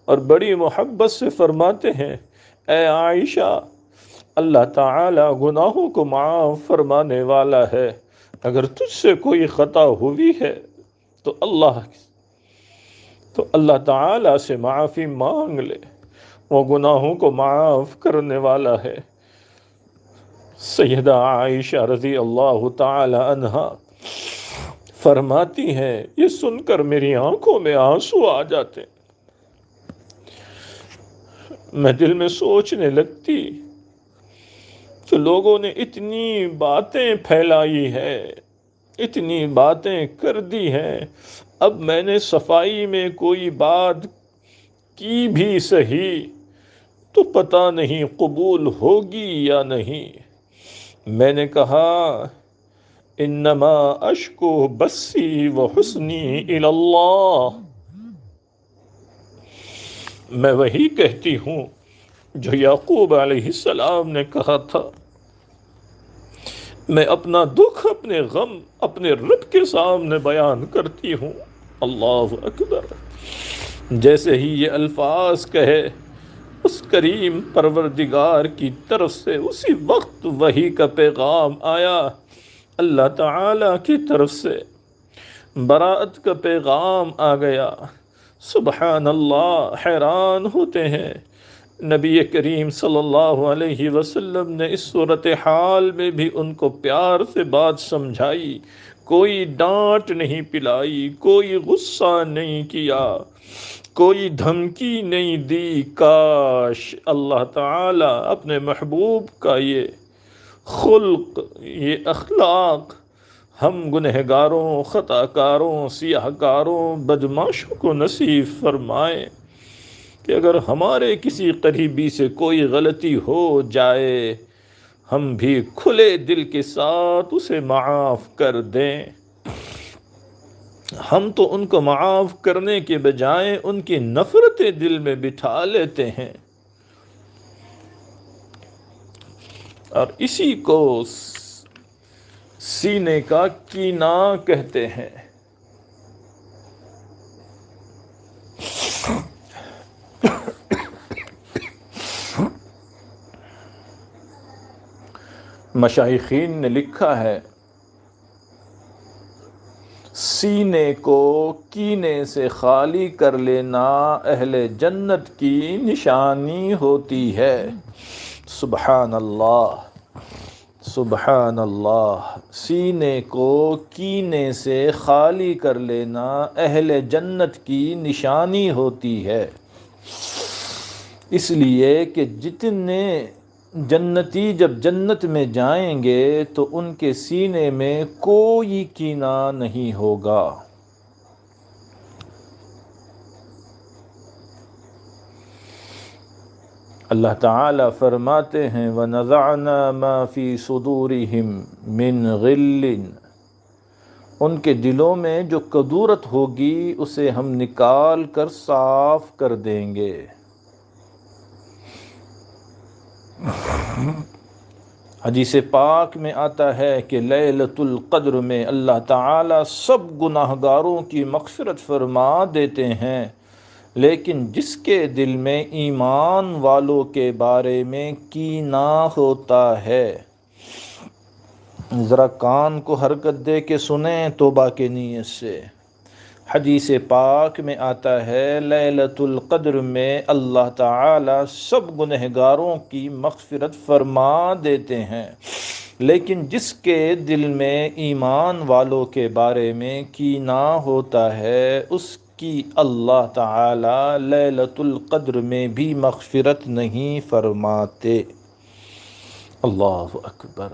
اور بڑی محبت سے فرماتے ہیں، اے عائشہ، اللہ تعالی گناہوں کو معاف فرمانے والا ہے، اگر تجھ سے کوئی خطا ہوئی ہے تو اللہ تعالیٰ سے معافی مانگ لے، وہ گناہوں کو معاف کرنے والا ہے۔ سیدہ عائشہ رضی اللہ تعالی عنہا فرماتی ہیں، یہ سن کر میری آنکھوں میں آنسو آ جاتے، میں دل میں سوچنے لگتی کہ لوگوں نے اتنی باتیں پھیلائی ہے، اتنی باتیں کر دی ہیں، اب میں نے صفائی میں کوئی بات کی بھی صحیح تو پتہ نہیں قبول ہوگی یا نہیں۔ میں نے کہا انما اشکو بسی و حسنی الی اللہ، میں وہی کہتی ہوں جو یعقوب علیہ السلام نے کہا تھا، میں اپنا دکھ، اپنے غم اپنے رب کے سامنے بیان کرتی ہوں۔ اللہ اکبر۔ جیسے ہی یہ الفاظ کہے اس کریم پروردگار کی طرف سے اسی وقت وحی کا پیغام آیا، اللہ تعالی کی طرف سے براءت کا پیغام آ گیا۔ سبحان اللہ، حیران ہوتے ہیں۔ نبی کریم صلی اللہ علیہ وسلم نے اس صورتحال میں بھی ان کو پیار سے بات سمجھائی، کوئی ڈانٹ نہیں پلائی، کوئی غصہ نہیں کیا، کوئی دھمکی نہیں دی۔ کاش اللہ تعالی اپنے محبوب کا یہ خلق، یہ اخلاق ہم گنہگاروں، خطا کاروں، سیاہ کاروں، بدماشوں کو نصیب فرمائے کہ اگر ہمارے کسی قریبی سے کوئی غلطی ہو جائے ہم بھی کھلے دل کے ساتھ اسے معاف کر دیں۔ ہم تو ان کو معاف کرنے کے بجائے ان کی نفرتیں دل میں بٹھا لیتے ہیں، اور اسی کو سینے کا کینہ کہتے ہیں۔ مشائخین نے لکھا ہے، سینے کو کینے سے خالی کر لینا اہل جنت کی نشانی ہوتی ہے۔ سبحان اللہ، سبحان اللہ۔ سینے کو کینے سے خالی کر لینا اہل جنت کی نشانی ہوتی ہے، اس لیے کہ جتنے جنتی جب جنت میں جائیں گے تو ان کے سینے میں کوئی کینہ نہیں ہوگا۔ اللہ تعالی فرماتے ہیں وَنَزَعْنَا مَا فِي صُدُورِهِمْ مِنْ غِلٍّ، ان کے دلوں میں جو کدورت ہوگی اسے ہم نکال کر صاف کر دیں گے۔ حدیث پاک میں آتا ہے کہ لیلۃ القدر میں اللہ تعالی سب گناہگاروں کی مغفرت فرما دیتے ہیں، لیکن جس کے دل میں ایمان والوں کے بارے میں کینہ ہوتا ہے، ذرا کان کو حرکت دے کے سنیں توبہ کے نیت سے۔ حدیث پاک میں آتا ہے لیلۃ القدر میں اللہ تعالی سب گنہگاروں کی مغفرت فرما دیتے ہیں، لیکن جس کے دل میں ایمان والوں کے بارے میں کینہ ہوتا ہے اس کی اللہ تعالی لیلۃ القدر میں بھی مغفرت نہیں فرماتے۔ اللہ اکبر۔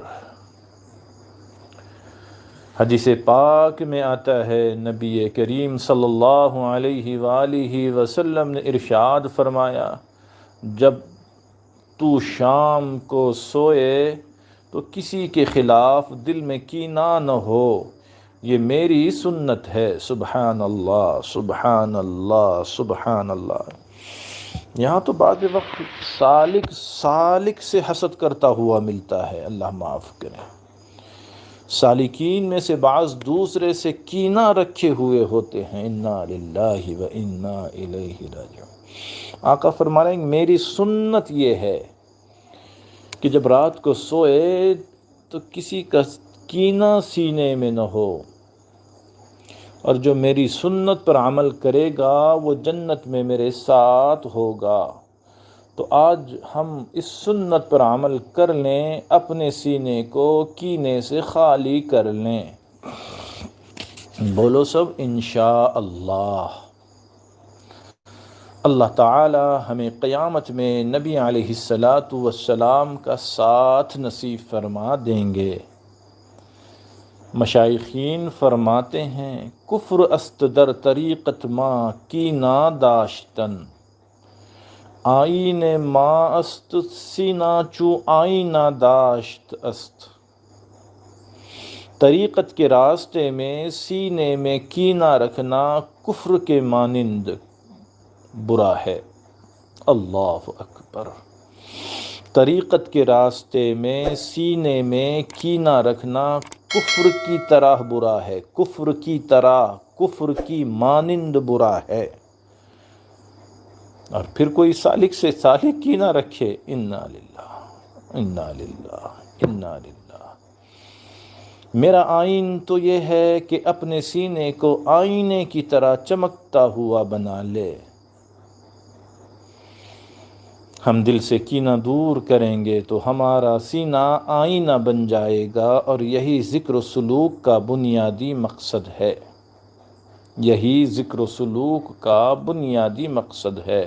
حدیث پاک میں آتا ہے نبی کریم صلی اللہ علیہ وآلہ وسلم نے ارشاد فرمایا، جب تو شام کو سوئے تو کسی کے خلاف دل میں کینہ نہ ہو، یہ میری سنت ہے۔ سبحان اللہ، سبحان اللہ، سبحان اللہ۔ یہاں تو بعض وقت سالک سے حسد کرتا ہوا ملتا ہے، اللہ معاف کرے۔ سالکین میں سے بعض دوسرے سے کینہ رکھے ہوئے ہوتے ہیں۔ انا للہ و انا الیہ راجعون۔ آقا فرما رہے ہیں میری سنت یہ ہے کہ جب رات کو سوئے تو کینہ سینے میں نہ ہو، اور جو میری سنت پر عمل کرے گا وہ جنت میں میرے ساتھ ہوگا۔ تو آج ہم اس سنت پر عمل کر لیں، اپنے سینے کو کینے سے خالی کر لیں۔ بولو سب انشاءاللہ۔ اللہ تعالی ہمیں قیامت میں نبی علیہ السلام کا ساتھ نصیب فرما دیں گے۔ مشائخین فرماتے ہیں کفر است در طریقت ما کینہ داشتن، آئین ما است سینہ چو آئینہ داشت است۔ طریقت کے راستے میں سینے میں کینہ رکھنا کفر کے مانند برا ہے۔ اللہ اکبر۔ طریقت کے راستے میں سینے میں کینہ رکھنا کفر کی طرح برا ہے، کفر کی طرح، کفر کی مانند برا ہے۔ اور پھر کوئی سالک سے سالک کینہ رکھے، انا للہ انا للہ انا للہ۔ میرا آئین تو یہ ہے کہ اپنے سینے کو آئینے کی طرح چمکتا ہوا بنا لے۔ ہم دل سے کینہ دور کریں گے تو ہمارا سینہ آئینہ بن جائے گا، اور یہی ذکر و سلوک کا بنیادی مقصد ہے، یہی ذکر و سلوک کا بنیادی مقصد ہے۔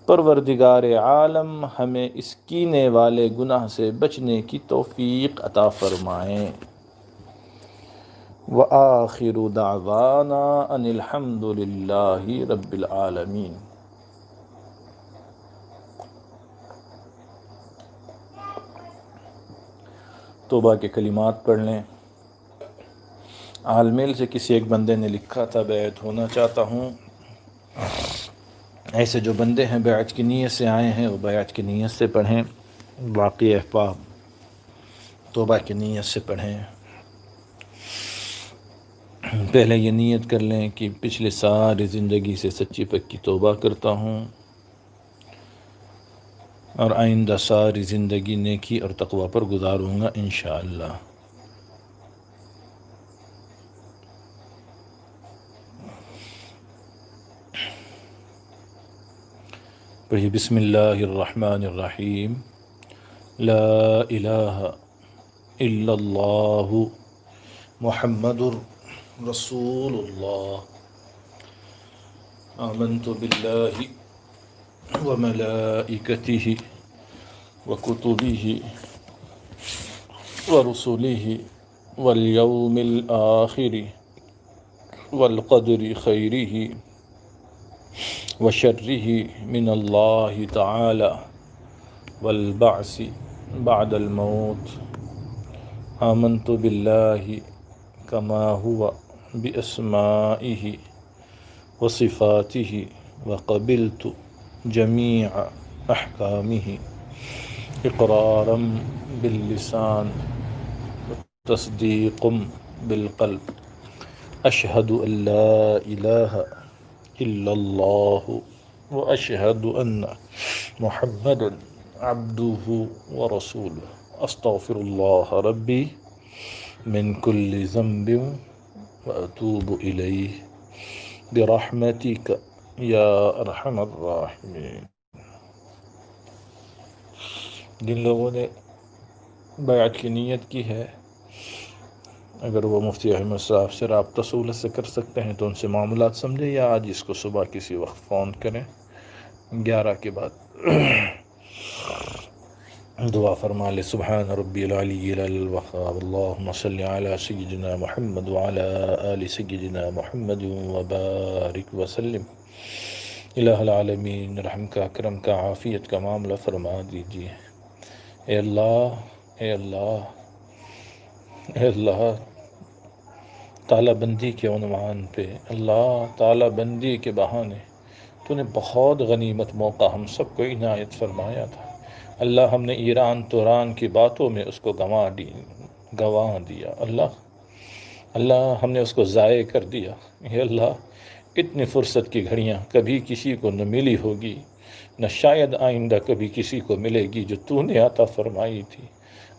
پروردگار عالم ہمیں اس کینے والے گناہ سے بچنے کی توفیق عطا فرمائیں۔ وآخر دعوانا ان الحمد للہ رب العالمین۔ توبہ کے کلمات پڑھ لیں۔ آل میل سے کسی ایک بندے نے لکھا تھا بیعت ہونا چاہتا ہوں۔ ایسے جو بندے ہیں بیعت کی نیت سے آئے ہیں وہ بیعت کی نیت سے پڑھیں، باقی احباب توبہ کی نیت سے پڑھیں۔ پہلے یہ نیت کر لیں کہ پچھلے ساری زندگی سے سچی پکی توبہ کرتا ہوں، اور آئندہ ساری زندگی نیکی اور تقوی پر گزاروں گا انشاءاللہ۔ پڑھیے بسم اللہ الرحمن الرحیم۔ لا الہ الا اللہ محمد رسول اللہ۔ آمنت باللہ وملائکتہ وکتبہ ورسلہ والیوم الآخر والقدر خیرہ وشرہ من اللہ تعالی والبعث بعد الموت۔ آمنت باللہ کما ہوا باسمائہ وصفاتہ وقبلت جمیع احکامہ اقرارا باللسان تصدیق بالقلب۔ اشہد ان لا الہ الا اللہ واشہد ان محمدا عبدہ ورسولہ۔ استغفر اللہ ربی من کل ذنب واتوب الیہ برحمتک یا ارحم الراحمین۔ جن لوگوں نے بیعت کی نیت کی ہے، اگر وہ مفتی احمد صاحب سے رابطہ سہولت سے کر سکتے ہیں تو ان سے معاملات سمجھیں، یا آج اس کو صبح کسی وقت فون کریں 11 کے بعد۔ دعا فرما لے سبحان ربی العلی الوہاب، اللہم صلی علی سیدنا محمد وعلی آل سیدنا محمد وبارک وسلم۔ الہ العالمین رحم کا، کرم کا، عافیت کا معاملہ فرما دیجیے۔ اے اللہ، اے اللہ، اے اللہ، تالا بندی کے عنوان پہ، اللہ تالا بندی کے بہانے تو نے بہت غنیمت موقع ہم سب کو عنایت فرمایا تھا۔ اللہ ہم نے ایران توران کی باتوں میں اس کو گنوا دیا، اللہ ہم نے اس کو ضائع کر دیا۔ اے اللہ، اتنی فرصت کی گھڑیاں کبھی کسی کو نہ ملی ہوگی، نہ شاید آئندہ کبھی کسی کو ملے گی جو تو نے عطا فرمائی تھی۔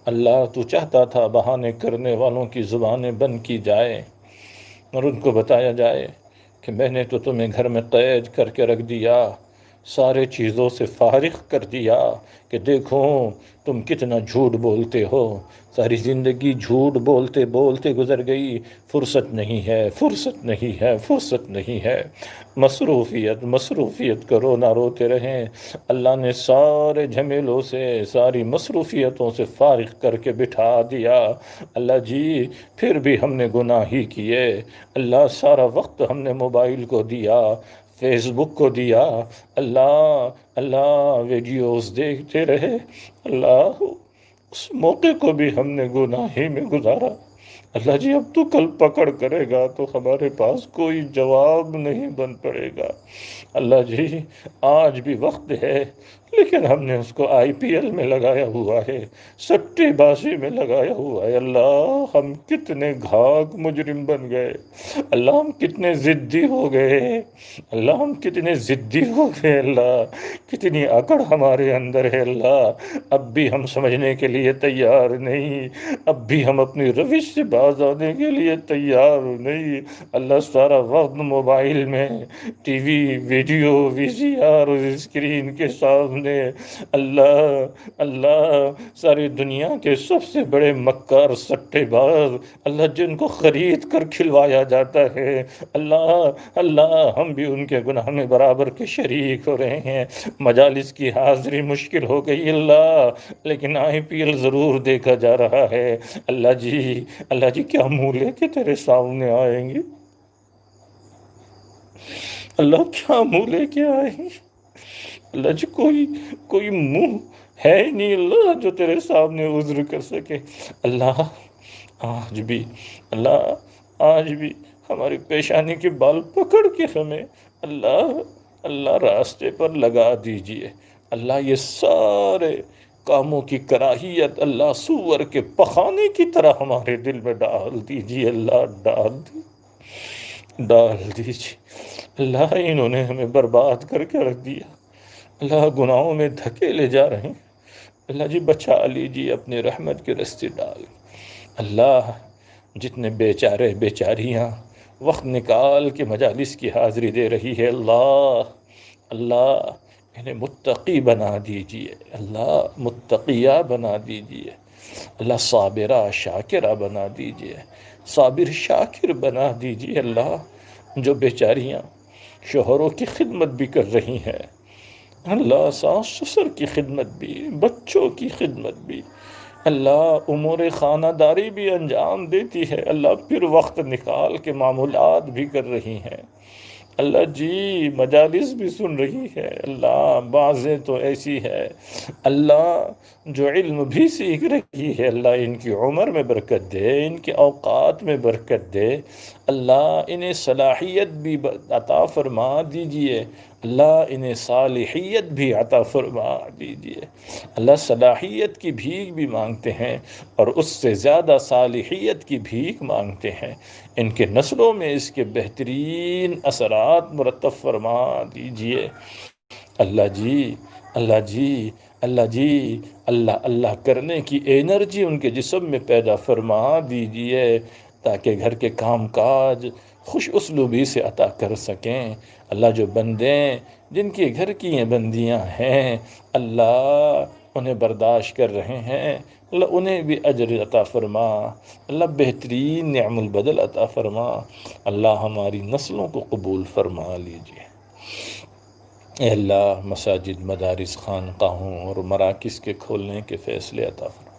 اللہ تو چاہتا تھا بہانے کرنے والوں کی زبانیں بند کی جائے اور ان کو بتایا جائے کہ میں نے تو تمہیں گھر میں قید کر کے رکھ دیا، سارے چیزوں سے فارغ کر دیا کہ دیکھو تم کتنا جھوٹ بولتے ہو، ساری زندگی جھوٹ بولتے بولتے گزر گئی، فرصت نہیں ہے، فرصت نہیں ہے، فرصت نہیں ہے، مصروفیت مصروفیت کرو نہ روتے رہیں۔ اللہ نے سارے جھمیلوں سے، ساری مصروفیتوں سے فارغ کر کے بٹھا دیا۔ اللہ جی پھر بھی ہم نے گناہ ہی کیے، اللہ سارا وقت ہم نے موبائل کو دیا، فیس بک کو دیا، اللہ اللہ ویڈیوز دیکھتے رہے، اللہ اس موقع کو بھی ہم نے گناہ ہی میں گزارا۔ اللہ جی اب تو کل پکڑ کرے گا تو ہمارے پاس کوئی جواب نہیں بن پڑے گا۔ اللہ جی آج بھی وقت ہے، لیکن ہم نے اس کو IPL میں لگایا ہوا ہے، سٹے بازی میں لگایا ہوا ہے۔ اللہ ہم کتنے گھاگ مجرم بن گئے، اللہ ہم کتنے ضدی ہو گئے، اللہ ہم کتنے ضدی ہو گئے، اللہ کتنی اکڑ ہمارے اندر ہے۔ اللہ اب بھی ہم سمجھنے کے لیے تیار نہیں، اب بھی ہم اپنی روش سے باز آنے کے لیے تیار نہیں۔ اللہ سارا وقت موبائل میں، ٹی وی، ویڈیو VCR اور اسکرین کے سامنے، اللہ ساری دنیا کے سب سے بڑے مکار سٹے باز، اللہ جن کو خرید کر کھلوایا جاتا ہے، اللہ ہم بھی ان کے گناہ میں برابر کے شریک ہو رہے ہیں۔ مجالس کی حاضری مشکل ہو گئی اللہ، لیکن IPL ضرور دیکھا جا رہا ہے۔ اللہ جی کیا منہ لے کے تیرے سامنے آئیں گے، اللہ کیا منہ لے کے آئیں گے، اللہ جی کوئی منہ ہے ہی نہیں اللہ جو تیرے سامنے عذر کر سکے۔ اللہ آج بھی ہماری پیشانی کے بال پکڑ کے ہمیں اللہ راستے پر لگا دیجئے۔ اللہ یہ سارے کاموں کی کراہیت اللہ سور کے پخانے کی طرح ہمارے دل میں ڈال دیجئے، اللہ ڈال دیجئے۔ اللہ انہوں نے ہمیں برباد کر کے رکھ دیا، اللہ گناہوں میں دھکیلے جا رہے ہیں، اللہ جی بچا لیجیے اپنی رحمت کے رستے ڈال۔ اللہ جتنے بیچارے بیچاریاں وقت نکال کے مجالس کی حاضری دے رہی ہے، اللہ انہیں متقی بنا دیجیے، اللہ متقیہ بنا دیجیے، اللہ صابرہ شاکرہ بنا دیجیے، صابر شاکر بنا دیجیے۔ اللہ جو بیچاریاں شوہروں کی خدمت بھی کر رہی ہیں، اللہ ساس سسر کی خدمت بھی، بچوں کی خدمت بھی، اللہ امور خانہ داری بھی انجام دیتی ہے، اللہ پھر وقت نکال کے معمولات بھی کر رہی ہیں، اللہ جی مجالس بھی سن رہی ہے، اللہ بعضیں تو ایسی ہے اللہ جو علم بھی سیکھ رہی ہے، اللہ ان کی عمر میں برکت دے، ان کے اوقات میں برکت دے، اللہ انہیں صلاحیت بھی عطا فرما دیجئے، اللہ انہیں صالحیت بھی عطا فرما دیجئے۔ اللہ صلاحیت کی بھیک بھی مانگتے ہیں اور اس سے زیادہ صالحیت کی بھیک مانگتے ہیں، ان کے نسلوں میں اس کے بہترین اثرات مرتب فرما دیجئے۔ اللہ کرنے کی انرجی ان کے جسم میں پیدا فرما دیجئے تاکہ گھر کے کام کاج خوش اسلوبی سے عطا کر سکیں۔ اللہ جو بندے جن کے گھر کی یہ بندیاں ہیں اللہ انہیں برداشت کر رہے ہیں، اللہ انہیں بھی اجر عطا فرما، اللہ بہترین نعم البدل عطا فرما، اللہ ہماری نسلوں کو قبول فرما لیجئے۔ اے اللہ مساجد، مدارس، خانقاہوں اور مراکز کے کھولنے کے فیصلے عطا فرما۔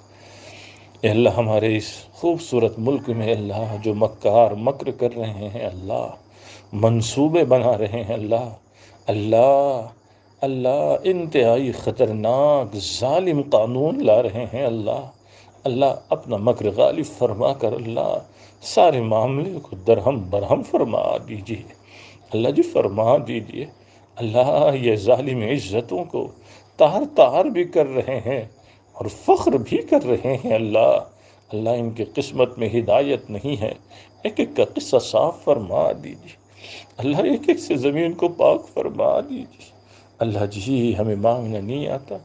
اے اللہ ہمارے اس خوبصورت ملک میں اللہ جو مکار مکر کر رہے ہیں، اللہ منصوبے بنا رہے ہیں، اللہ انتہائی خطرناک ظالم قانون لا رہے ہیں، اللہ اپنا مکر غالب فرما کر اللہ سارے معاملے کو درہم برہم فرما دیجئے، اللہ جی فرما دیجئے۔ اللہ یہ ظالم عزتوں کو تار تار بھی کر رہے ہیں اور فخر بھی کر رہے ہیں، اللہ ان کی قسمت میں ہدایت نہیں ہے، ایک ایک کا قصہ صاف فرما دیجئے، اللہ ایک ایک سے زمین کو پاک فرما دیجئے۔ اللہ جی ہمیں مانگنا نہیں آتا،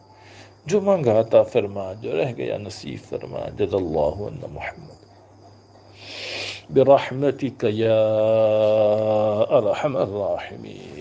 جو مانگا عطا فرما، جو رہ گیا نصیب فرما. جزا اللہ عنا محمد برحمتک یا ارحم الراحمین.